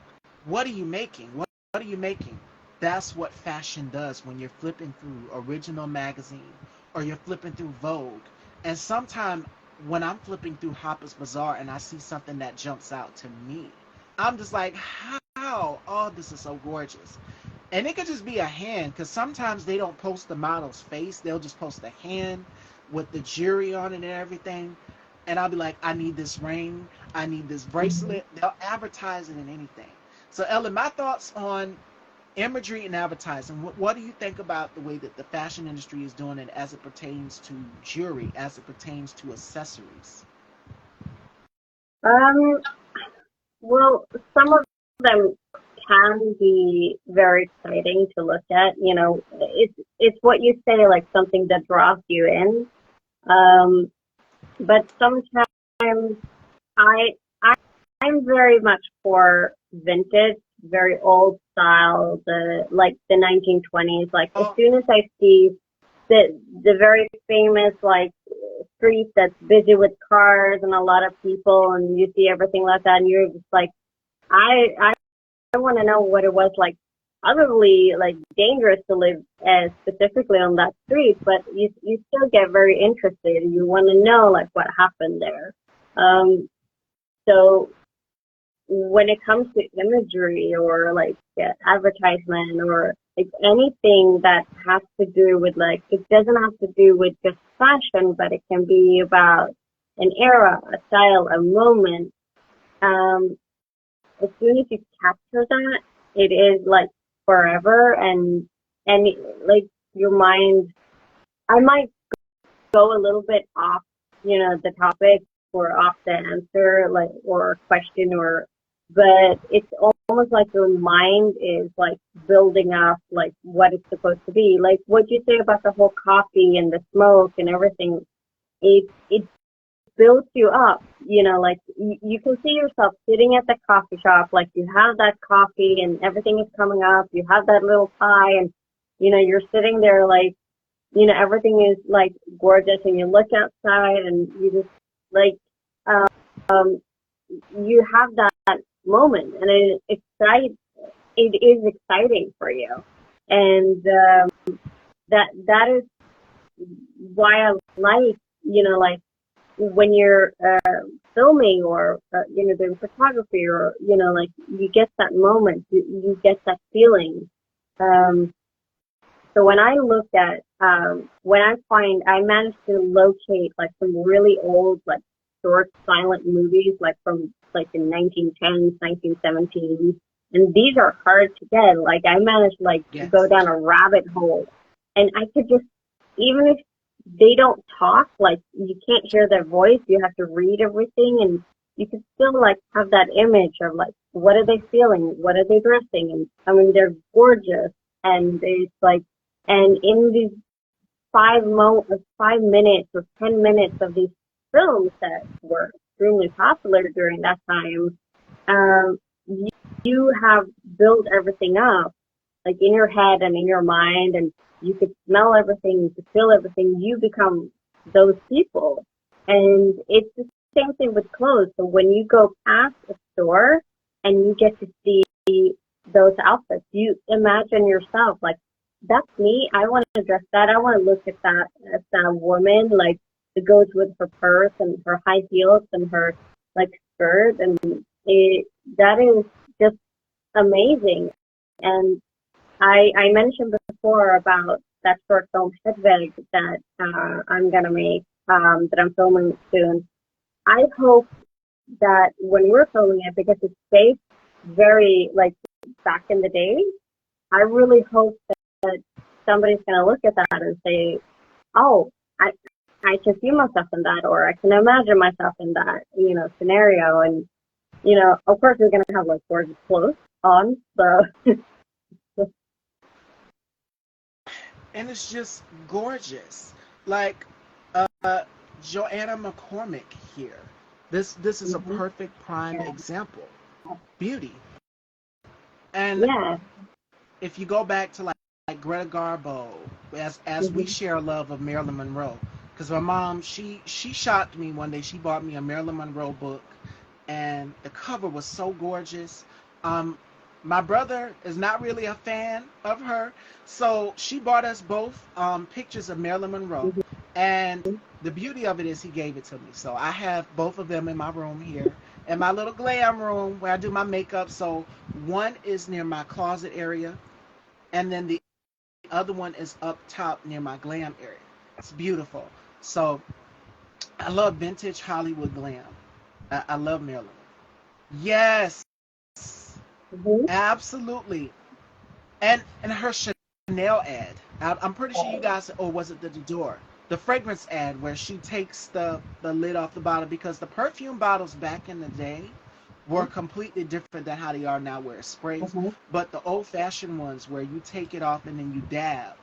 What are you making? What are you making? That's what fashion does when you're flipping through Original Magazine or you're flipping through Vogue. And sometimes when I'm flipping through Harper's Bazaar and I see something that jumps out to me, I'm just like, how? Oh, this is so gorgeous. And it could just be a hand, because sometimes they don't post the model's face. They'll just post a hand with the jewelry on it and everything. And I'll be like, I need this ring. I need this Mm-hmm. bracelet. They'll advertise it in anything. So, Ellen, my thoughts on imagery and advertising. What do you think about the way that the fashion industry is doing it as it pertains to jewelry, as it pertains to accessories? Um, well, some of them can be very exciting to look at. You know, it's what you say, like something that draws you in. Um, but sometimes I I I'm very much for vintage, very old style, the 1920s. Like as Oh, soon as I see the very famous like street that's busy with cars and a lot of people, and you see everything like that, and you're just like, I I want to know what it was like. Probably like dangerous to live specifically on that street, but you still get very interested. You want to know like what happened there. Um, so when it comes to imagery or like advertisement or like anything that has to do with like it doesn't have to do with just fashion, but it can be about an era, a style, a moment. Um, as soon as you capture that, it is like forever, and like your mind. I might go a little bit off, the topic or off the answer, like or question or, but it's almost like your mind is like building up like what it's supposed to be. Like what you say about the whole coffee and the smoke and everything. It builds you up. Like you can see yourself sitting at the coffee shop, like you have that coffee and everything is coming up. You have that little pie, and you're sitting there like everything is like gorgeous, and you look outside and you just like um you have that moment, and it is exciting for you, and that is why I like like when you're filming or doing photography, or like you get that moment, you get that feeling. um So when I look at, when I managed to locate like some really old, like short silent movies, like from like in 1910s, 1917s, and these are hard to get. Like I managed like to go yes. down a rabbit hole, and I could just, even if they don't talk, like you can't hear their voice, you have to read everything, and you can still like have that image of like what are they feeling, what are they dressing, and I mean they're gorgeous, and it's like, and in these 5 minutes or 10 minutes of these films that were extremely popular during that time, um, you have built everything up, like in your head and in your mind, and you could smell everything, you could feel everything. You become those people. And it's the same thing with clothes. So when you go past a store and you get to see those outfits, you imagine yourself like, that's me. I want to dress that. I want to look at that woman, like it goes with her purse and her high heels and her like skirt, and that is just amazing. And I mentioned before about that short film Hedwig that I'm gonna make, that I'm filming soon. I hope that when we're filming it, because it's based very like back in the day, I really hope that somebody's gonna look at that and say, "Oh, I can see myself in that, or I can imagine myself in that, scenario." And of course, we're gonna have like gorgeous clothes on, so. And it's just gorgeous. Like uh, Joanna McCormick here. This is a Mhm. perfect prime example. Beauty. And Yeah. if you go back to like Greta Garbo, as we Mhm. share a love of Marilyn Monroe, because my mom she shocked me one day. She bought me a Marilyn Monroe book, and the cover was so gorgeous. Um, my brother is not really a fan of her, so she bought us both pictures of Marilyn Monroe, Mhm. and the beauty of it is he gave it to me. So I have both of them in my room here, in my little glam room where I do my makeup. So one is near my closet area, and then the other one is up top near my glam area. It's beautiful. So I love vintage Hollywood glam. I love Marilyn. Yes, Mhm. absolutely. And her Chanel ad. I'm pretty sure you guys. Or was it the Dior? The fragrance ad where she takes the lid off the bottle, because the perfume bottles back in the day were completely different than how they are now, where it sprays. Mhm. But the old fashioned ones where you take it off and then you dab,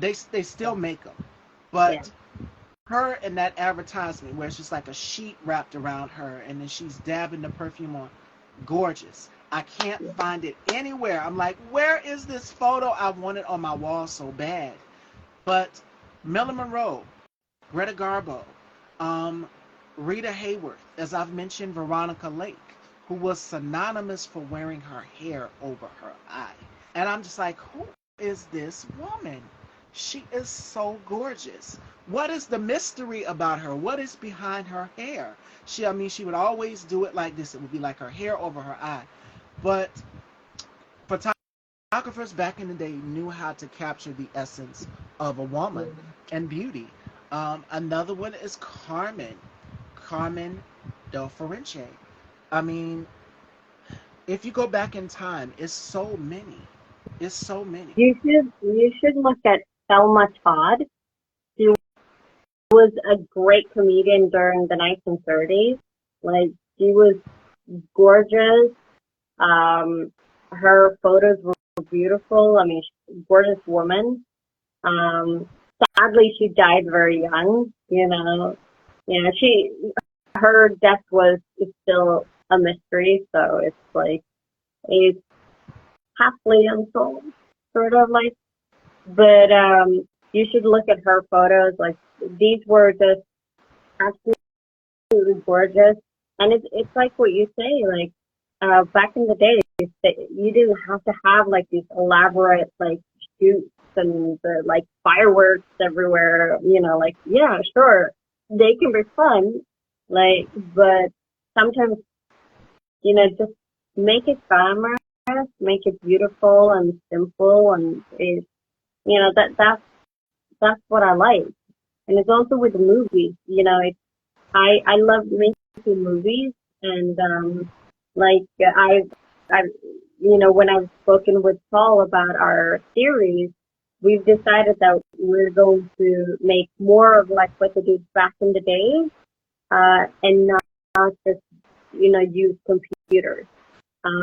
they still make them. Yeah. But her in that advertisement where it's just like a sheet wrapped around her and then she's dabbing the perfume on, gorgeous. I can't Yeah. find it anywhere. I'm like, where is this photo? I want it on my wall so bad. But Marilyn Monroe, Greta Garbo, um, Rita Hayworth, as I've mentioned, Veronica Lake, who was synonymous for wearing her hair over her eye. And I'm just like, who is this woman? She is so gorgeous. What is the mystery about her? What is behind her hair? I mean, she would always do it like this. It would be like her hair over her eye. But photographers back in the day knew how to capture the essence of a woman and beauty. Another one is Carmen Del Ferinche. I mean, if you go back in time, it's so many. It's so many. You should look at Thelma Todd. She was a great comedian during the 1930s. Like she was gorgeous. Um, her photos were beautiful. I mean, she's a gorgeous woman. Um, Sadly, she died very young. Her death was is still a mystery. So it's like it's happily unsolved, sort of like. But you should look at her photos. Like these were just absolutely gorgeous, and it's like what you say. Like back in the day, you didn't have to have like these elaborate like shoots and the like fireworks everywhere. Like yeah, sure, they can be fun, like, but sometimes just make it glamorous, make it beautiful and simple, and it that's what I like. And it's also with the movies. I love making movies, and like I when I've spoken with Paul about our series, we've decided that we're going to make more of like what they did back in the day, and not just use computers,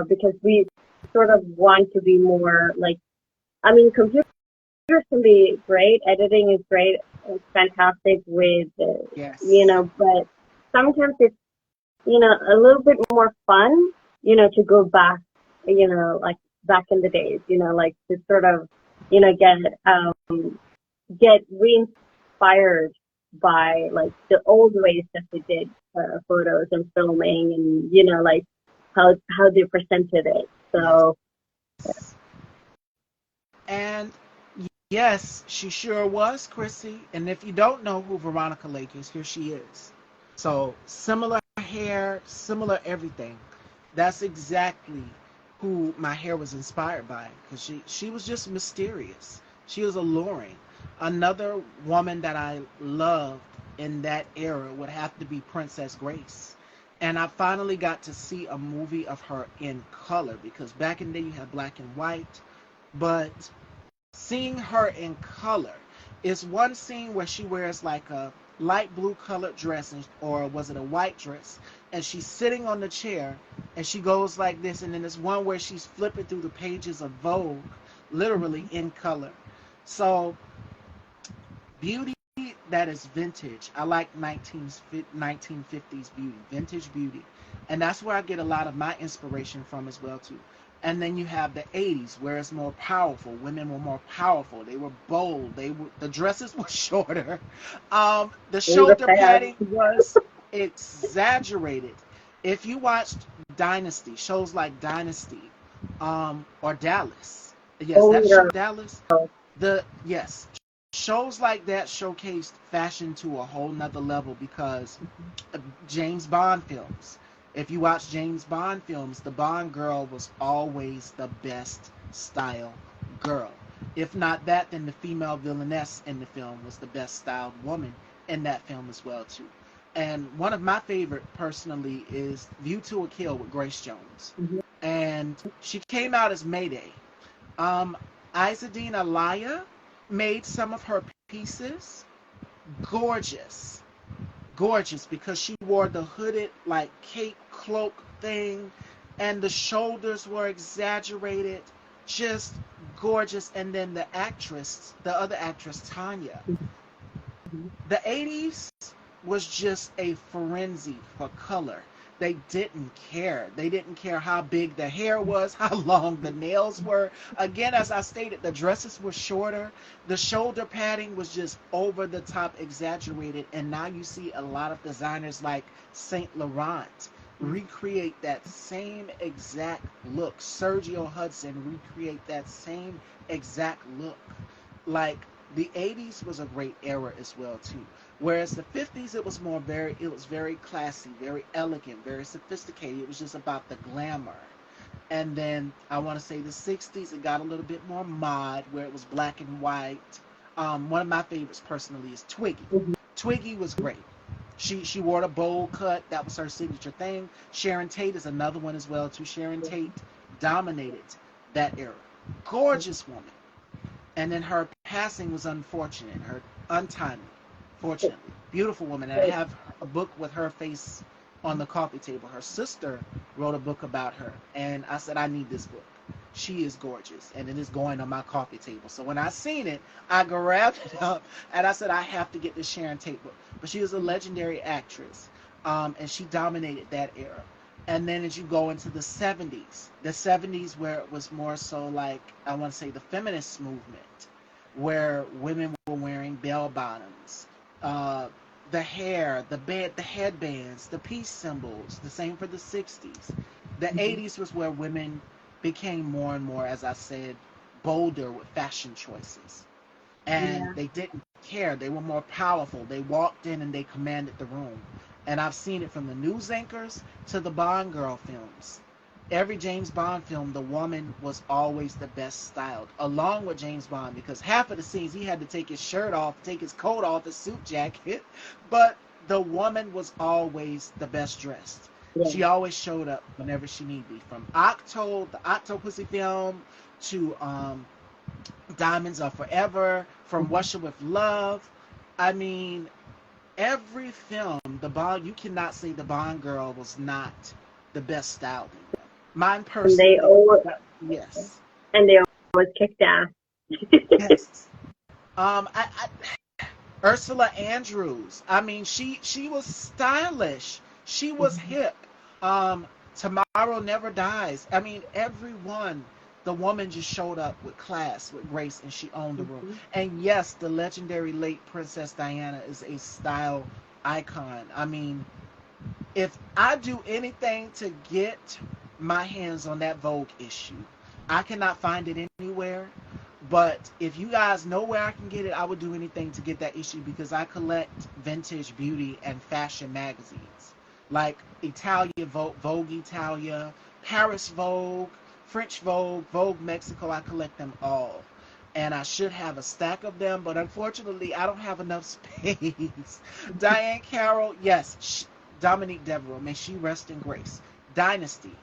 because we sort of want to be more like, I mean, computers can be great. Editing is great. It's fantastic with, Yes. but sometimes it's a little bit more fun, to go back, like back in the days, like to sort of, get re-inspired by like the old ways that they did photos and filming, and like how they presented it. Yes. So And yes, she sure was, Chrissy. And if you don't know who Veronica Lake is, here she is. So similar hair, similar everything. That's exactly who my hair was inspired by, because she was just mysterious. She was alluring. Another woman that I loved in that era would have to be Princess Grace. And I finally got to see a movie of her in color, because back in the day you had black and white, but seeing her in color is one scene where she wears like a light blue colored dress, or was it a white dress, and she's sitting on the chair and she goes like this, and then there's one where she's flipping through the pages of Vogue, literally in color. So beauty that is vintage. I like 1950s beauty, vintage beauty. And that's where I get a lot of my inspiration from as well too. And then you have the 80s where it's more powerful. Women were more powerful. They were bold. The dresses were shorter. The we were shoulder fast. padding was exaggerated. If you watched Dynasty, shows like Dynasty, or Dallas. Yes, Oh, that show Dallas. Yes, shows like that showcased fashion to a whole nother level, because James Bond films. If you watch James Bond films, the Bond girl was always the best style girl. If not that, then the female villainess in the film was the best styled woman in that film as well too. And one of my favorite personally is View to a Kill with Grace Jones. Mhm. And she came out as Mayday. Um, Isadine Alaya made some of her pieces gorgeous, gorgeous, because she wore the hooded like cape cloak thing, and the shoulders were exaggerated, just gorgeous. And then the other actress, Tanya, the 80s was just a frenzy for color. They didn't care. They didn't care how big the hair was, how long the nails were. Again, as I stated, the dresses were shorter. The shoulder padding was just over the top, exaggerated. And now you see a lot of designers like Saint Laurent recreate that same exact look. Sergio Hudson recreate that same exact look. Like, the 80s was a great era as well too. Whereas the 50s, it was very classy, very elegant, very sophisticated. It was just about the glamour. And then I want to say the 60s, it got a little bit more mod, where it was black and white. One of my favorites personally is Twiggy. Mhm. Twiggy was great. She wore a bowl cut. That was her signature thing. Sharon Tate is another one as well too. Sharon Tate dominated that era. Gorgeous woman. And then her passing was unfortunate, her untimely, fortunately. Beautiful woman. And I have a book with her face on the coffee table. Her sister wrote a book about her, and I said, I need this book. She is gorgeous, and it is going on my coffee table. So when I seen it, I grabbed it up, and I said, I have to get this Sharon Tate book. But she was a legendary actress, and she dominated that era. And then as you go into the 70s where it was more so like, I want to say, the feminist movement, where women were wearing bell bottoms, uh, the hair, the headbands, the peace symbols. The same for the 60s. The Mhm. 80s was where women became more and more, as I said, bolder with fashion choices, and Yeah. they didn't care. They were more powerful. They walked in and they commanded the room. And I've seen it from the news anchors to the Bond girl films. Every James Bond film, the woman was always the best styled, along with James Bond, because half of the scenes he had to take his shirt off, take his coat off, his suit jacket, but the woman was always the best dressed. Yeah. She always showed up whenever she needed be. From the Octopussy film, to Diamonds Are Forever, from Mhm. Russia with Love. I mean, every film, you cannot say the Bond girl was not the best styled in them. Mine And they personally, always yes. and they always kicked ass. Yes. Ursula Andrews. I mean, she was stylish. She was Mhm. hip. Um, Tomorrow Never Dies. I mean, everyone, the woman just showed up with class, with grace, and she owned the room. Mhm. And yes, the legendary late Princess Diana is a style icon. I mean, if I do anything to get my hands on that Vogue issue, I cannot find it anywhere. But if you guys know where I can get it, I would do anything to get that issue because I collect vintage beauty and fashion magazines like Italia Vogue, Vogue Italia, Paris Vogue, French Vogue, Vogue Mexico. I collect them all. And I should have a stack of them, but unfortunately, I don't have enough space. Diane Carroll, yes, Dominique Devereaux, may she rest in grace. Dynasty,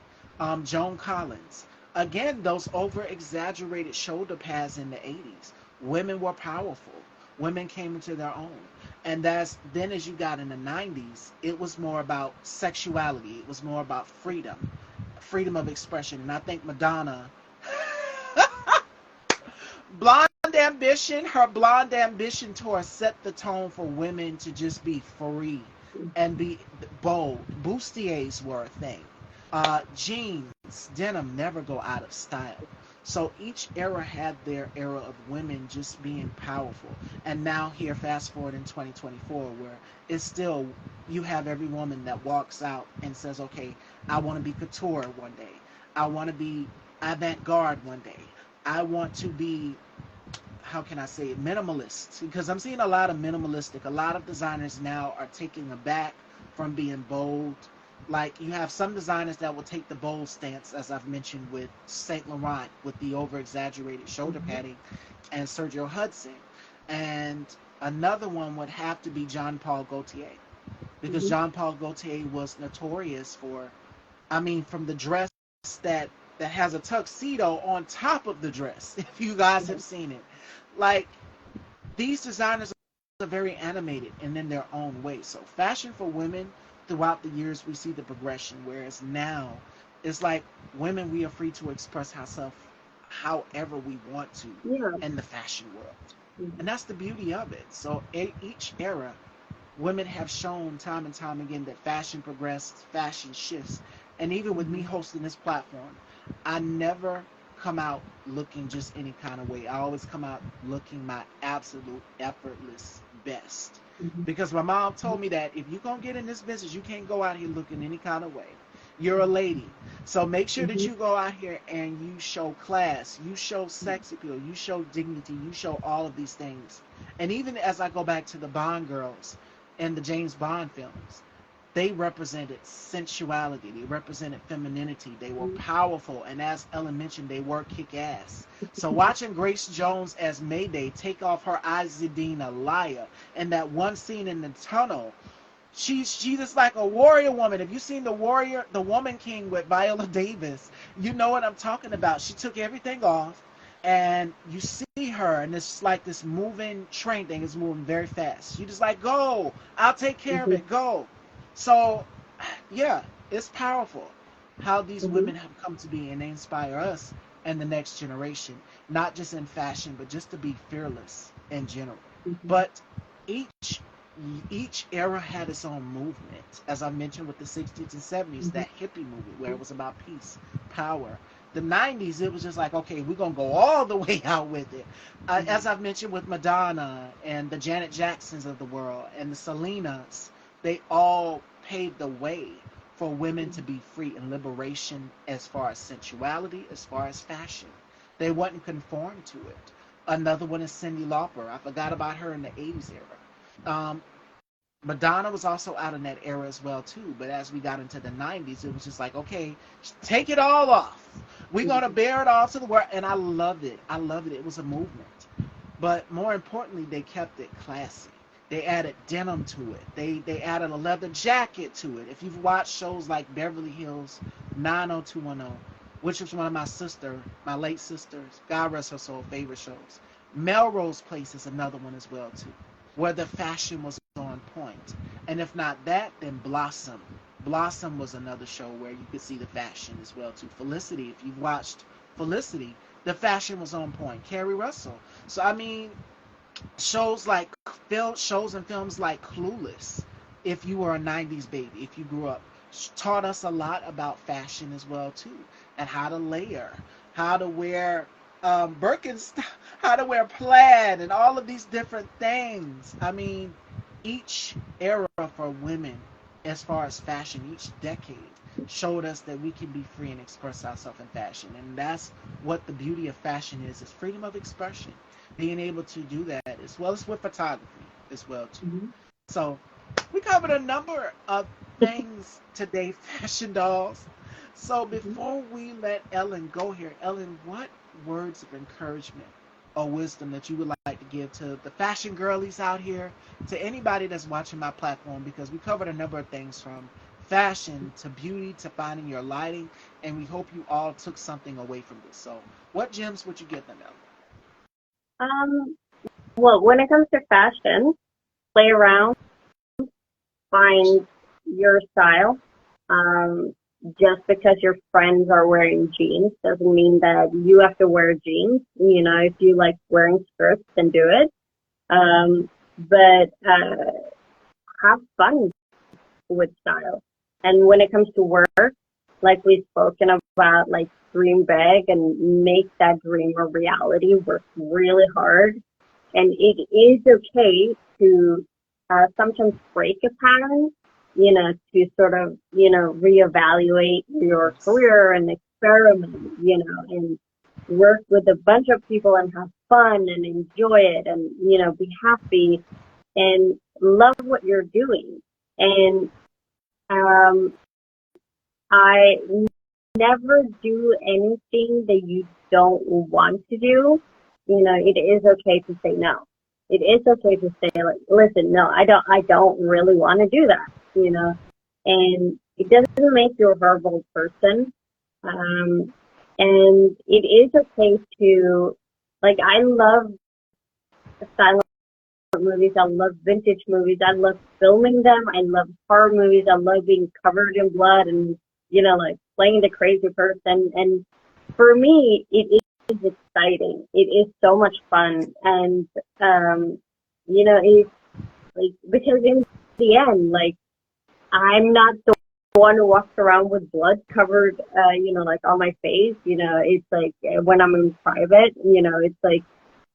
Joan Collins. Again, those over exaggerated shoulder pads in the 80s. Women were powerful. Women came into their own. And that's then as you got in the 90s, it was more about sexuality. It was more about freedom, freedom of expression. And I think Madonna, Blonde Ambition, her Blonde Ambition tour set the tone for women to just be free and be bold. Bustiers were a thing. Jeans, denim never go out of style. So each era had their era of women just being powerful. And now here, fast forward in 2024, where it's still, you have every woman that walks out and says, okay, I want to be couture one day. I want to be avant-garde one day. I want to be, how can I say it, minimalist, because I'm seeing a lot of minimalistic. A lot of designers now are taking a back from being bold. Like you have some designers that will take the bold stance, as I've mentioned with Saint Laurent, with the over exaggerated shoulder Mhm. padding, and Sergio Hudson, and another one would have to be John Paul Gaultier, because Mhm. John Paul Gaultier was notorious for, I mean, from the dress that that has a tuxedo on top of the dress. If you guys have Yes. seen it, like these designers are very animated and in their own way. So fashion for women throughout the years we see the progression. Whereas now it's like women we are free to express ourselves however we want to Yeah. in the fashion world. Mhm. And that's the beauty of it. So each era women have shown time and time again that fashion progresses, fashion shifts. And even with me Mhm. hosting this platform, I never come out looking just any kind of way. I always come out looking my absolute effortless best. Mhm. Because my mom Mhm. told me that if you're going to get in this business, you can't go out here looking any kind of way. You're a lady. So make sure that Mhm. you go out here and you show class, you show sex appeal, you show dignity, you show all of these things. And even as I go back to the Bond girls, in the James Bond films, they represented sensuality, they represented femininity, they were Mhm. powerful, and as Ellen mentioned, they were kick ass. So watching Grace Jones as Mayday take off her Izadina Liar in that one scene in the tunnel, she's just like a warrior woman. If you've seen the Warrior, the Woman King with Viola Davis, you know what I'm talking about. She took everything off, and you see her, and it's like this moving train thing is moving very fast. You just like go, I'll take care of Mhm. it, go. So, yeah, it's powerful how these Mhm. women have come to be, and they inspire us and the next generation, not just in fashion, but just to be fearless in general. Mhm. But each each era had its own movement. As I mentioned with the 60s and 70s, Mhm. that hippie movement where it was about peace, power. The 90s, it was just like, okay, we're going to go all the way out with it. As Mhm. I've mentioned with Madonna and the Janet Jacksons of the world and the Selenas, they all paved the way for women to Mhm. be free in liberation as far as sensuality, as far as fashion. They wouldn't conform to it. Another one is Cyndi Lauper. I forgot about her in the 80s era. Madonna was also out in that era as well too. But as we got into the 90s, it was just like, okay, take it all off. We're gonna Mhm. bear it all to the world, and I loved it. I loved it. It was a movement. But more importantly, they kept it classy. They added denim to it. They added a leather jacket to it. If you've watched shows like Beverly Hills 90210, which was one of my late sister's, God rest her soul, favorite shows. Melrose Place is another one as well too, where the fashion was on point. And if not that, then Blossom. Blossom was another show where you could see the fashion as well too. Felicity, if you've watched Felicity, the fashion was on point. Carrie Russell. So I mean, shows like shows and films like Clueless. if you were a 90s baby, if you grew up, taught us a lot about fashion as well too, and how to layer, how to wear Birkenstock, how to wear plaid, and all of these different things. I mean, each era for women, as far as fashion, each decade showed us that we can be free and express ourselves in fashion, and that's what the beauty of fashion is freedom of expression, being able to do that as well as with photography as well too. Mm-hmm. So we covered a number of things today, fashion dolls. So Mm-hmm. before we let Ellen go here, Ellen, what words of encouragement or wisdom that you would like to give to the fashion girlies out here, to anybody that's watching my platform? Because we covered a number of things from fashion to beauty to finding your lighting, and we hope you all took something away from this. So what gems would you give them, Ellen? Um, well, when it comes to fashion, play around, find your style. Um, just because your friends are wearing jeans doesn't mean that you have to wear jeans. You know, if you like wearing skirts, then do it. But have fun with style. And when it comes to work, like we've spoken about, like dream big and make that dream a reality. Work really hard, and it is okay to sometimes break a pattern, you know, to sort of, you know, reevaluate your Yes. career and experiment, you know, and work with a bunch of people and have fun and enjoy it and, you know, be happy and love what you're doing. And um, I never do anything that you don't want to do. You know, it is okay to say no. It is okay to say like, listen, no, I don't really want to do that. You know, and it doesn't make you a horrible person. Um, and it is okay to, like, I love silent movies. I love vintage movies. I love filming them. I love horror movies. I love being covered in blood and, you know, like playing the crazy person. And for me, it is exciting. It is so much fun. And, um, you know, it's like, because in the end, like, I'm not the one who walks around with blood covered, you know, like on my face. You know, it's like when I'm in private, you know, it's like,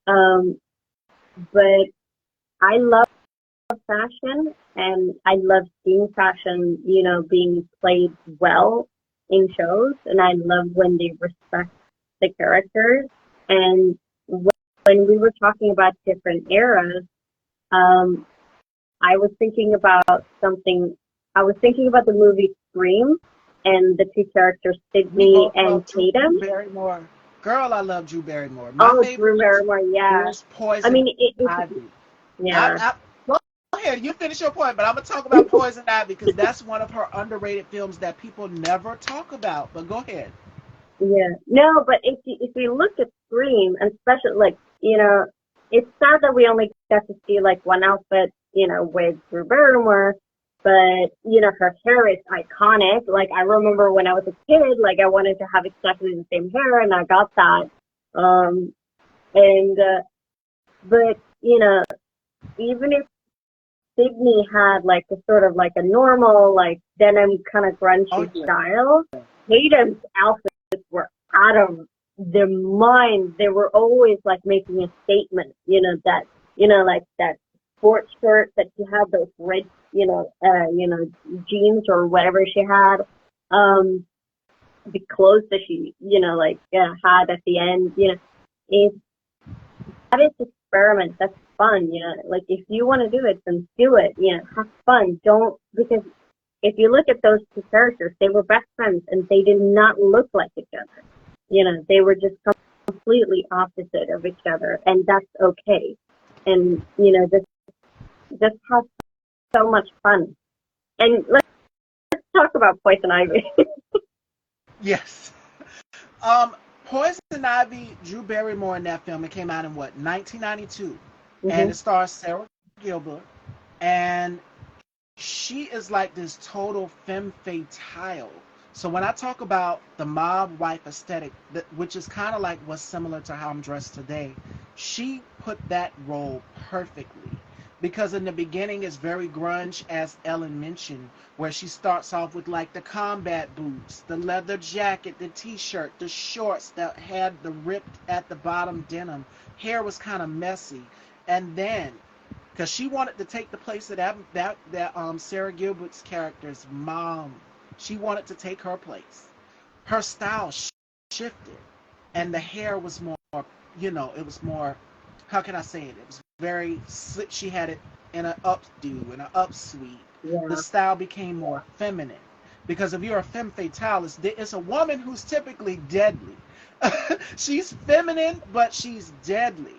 um, but I love fashion and I love seeing fashion, you know, being played well in shows. And I love when they respect the characters. And when we were talking about different eras, um, I was thinking about something. I was thinking about the movie Scream and the two characters, We Sydney both and love Drew Tatum. Barrymore. Girl, I love Drew Barrymore. My Oh, favorite Drew Barrymore, yeah. is I Poison mean, it Ivy. yeah, Go ahead, you finish your point, but I'm gonna talk about Poison Ivy because that's one of her underrated films that people never talk about. But go ahead. yeah. No, but if you look at Scream, and especially like, you know, it's sad that we only got to see like one outfit, you know, with Drew Barrymore, but you know, her hair is iconic. Like I remember when I was a kid, like I wanted to have exactly the same hair, and I got that. Um, and but you know, even if Sydney had like a sort of like a normal like denim kind of Oh grungy yeah. style, Tatum's outfits were out of their mind. They were always like making a statement, you know, that, you know, like that sports shirt that she had, those red, you know, jeans or whatever she had, um, the clothes that she, you know, like had at the end, you know, it that is experiment. That's fun, you know. Like if you want to do it, then do it. You know, have fun. Don't because if you look at those two characters, they were best friends and they did not look like each other. You know, they were just completely opposite of each other, and that's okay. And you know, just have so much fun. And let's talk about Poison Ivy. Yes. Poison Ivy, Drew Barrymore in that film. It came out in what 1992, and hmm it stars Sarah Gilbert, and she is like this total femme fatale. So when I talk about the mob wife aesthetic, which is kind of like what's similar to how I'm dressed today, she put that role perfectly because in the beginning it's very grunge, as Ellen mentioned, where she starts off with like the combat boots, the leather jacket, the t-shirt, the shorts that had the ripped at the bottom denim. Hair was kind of messy. And then because she wanted to take the place of that Sarah Gilbert's character's mom. She wanted to take her place. Her style shifted, and the hair was more, it was more. How can I say it? It was very slick. She had it in an updo and an upsweep. The Yeah. style became more feminine because if you're a femme fatale, it's a woman who's typically deadly. She's feminine, but she's deadly.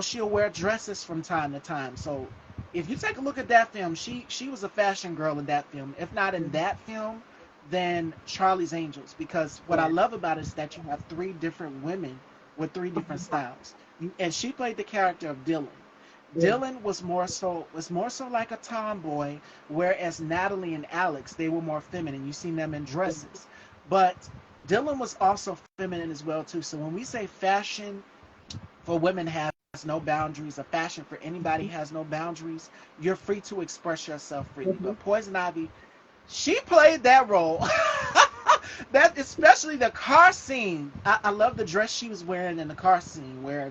She'll wear dresses from time to time. So if you take a look at that film, she was a fashion girl in that film. If not in that film, then Charlie's Angels. Because what I Yeah. love about it is that you have three different women with three different styles. And she played the character of Dylan. Yeah. Dylan was more so like a tomboy, whereas Natalie and Alex, they were more feminine. You seen them in dresses, but Dylan was also feminine as well too. So when we say fashion for women has no boundaries, a fashion for anybody has no boundaries, you're free to express yourself freely. Mhm. But Poison Ivy, she played that role. That especially the car scene. I love the dress she was wearing in the car scene where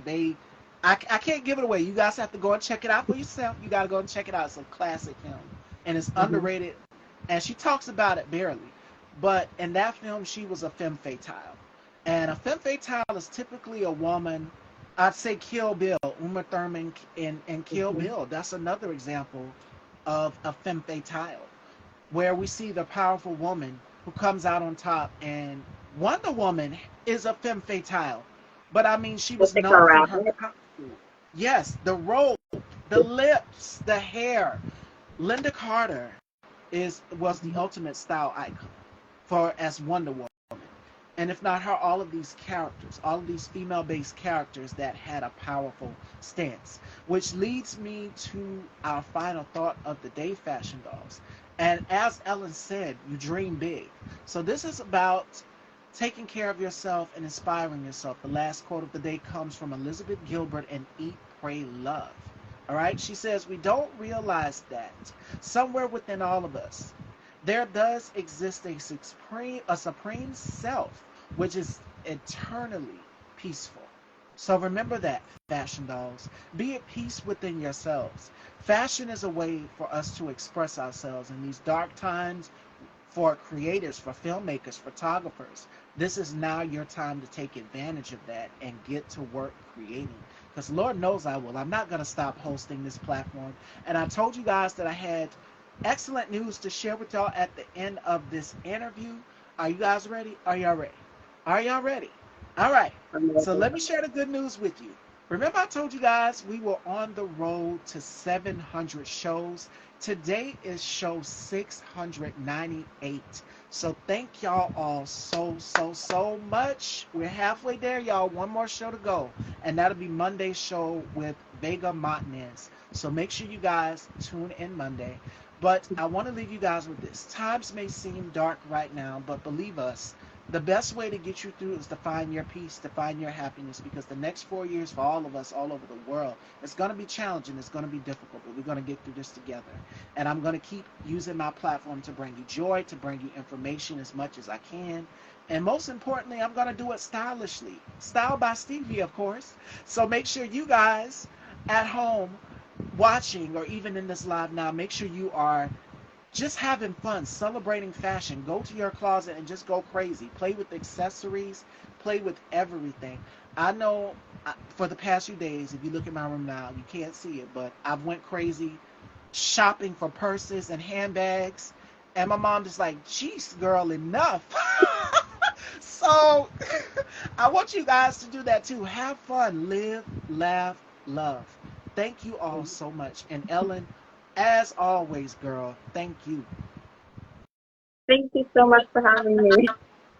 I can't give it away. You guys have to go and check it out for yourself. You got to go and check it out. It's a classic film, and it's Mhm. underrated. And she talks about it barely, but in that film, she was a femme fatale, and a femme fatale is typically a woman. I'd say Kill Bill, Uma Thurman in Kill Mhm. Bill. That's another example of a femme fatale where we see the powerful woman who comes out on top. And Wonder Woman is a femme fatale, but I mean, she was known Jessica for her Rabbit. costume. Yes, the robe, the lips, the hair. Linda Carter was the ultimate style icon for as Wonder Woman. And if not her, all of these characters, all of these female-based characters that had a powerful stance, which leads me to our final thought of the day, fashion dolls. And as Ellen said, you dream big. So this is about taking care of yourself and inspiring yourself. The last quote of the day comes from Elizabeth Gilbert in Eat, Pray, Love. All right, she says, we don't realize that somewhere within all of us, there does exist a supreme self, which is eternally peaceful. So remember that, fashion dolls. Be at peace within yourselves. Fashion is a way for us to express ourselves in these dark times for creators, for filmmakers, photographers. This is now your time to take advantage of that and get to work creating. Because Lord knows I will. I'm not going to stop hosting this platform. And I told you guys that I had excellent news to share with y'all at the end of this interview. Are you guys ready? Are y'all ready? Are y'all ready? All right. So let me share the good news with you. Remember, I told you guys we were on the road to 700 shows. Today is show 698. So thank y'all all so much. We're halfway there, y'all. One more show to go. And that'll be Monday's show with Vega Martinez. So make sure you guys tune in Monday. But I want to leave you guys with this. Times may seem dark right now, but believe us, the best way to get you through is to find your peace, to find your happiness, because the next 4 years for all of us all over the world, it's going to be challenging, it's going to be difficult, but we're going to get through this together. And I'm going to keep using my platform to bring you joy, to bring you information as much as I can. And most importantly, I'm going to do it stylishly. Style by Stevie, of course. So make sure you guys at home watching or even in this live now, make sure you are just having fun, celebrating fashion. Go to your closet and just go crazy. Play with accessories, play with everything. I know for the past few days, if you look at my room now, you can't see it, but I've went crazy shopping for purses and handbags. And my mom just like, jeez, girl, enough. So I want you guys to do that too. Have fun, live, laugh, love. Thank you all so much. And Ellen, as always, girl, thank you. Thank you so much for having me.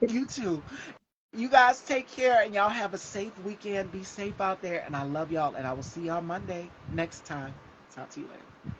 You too. You guys take care and y'all have a safe weekend. Be safe out there. And I love y'all. And I will see y'all Monday next time. Talk to you later.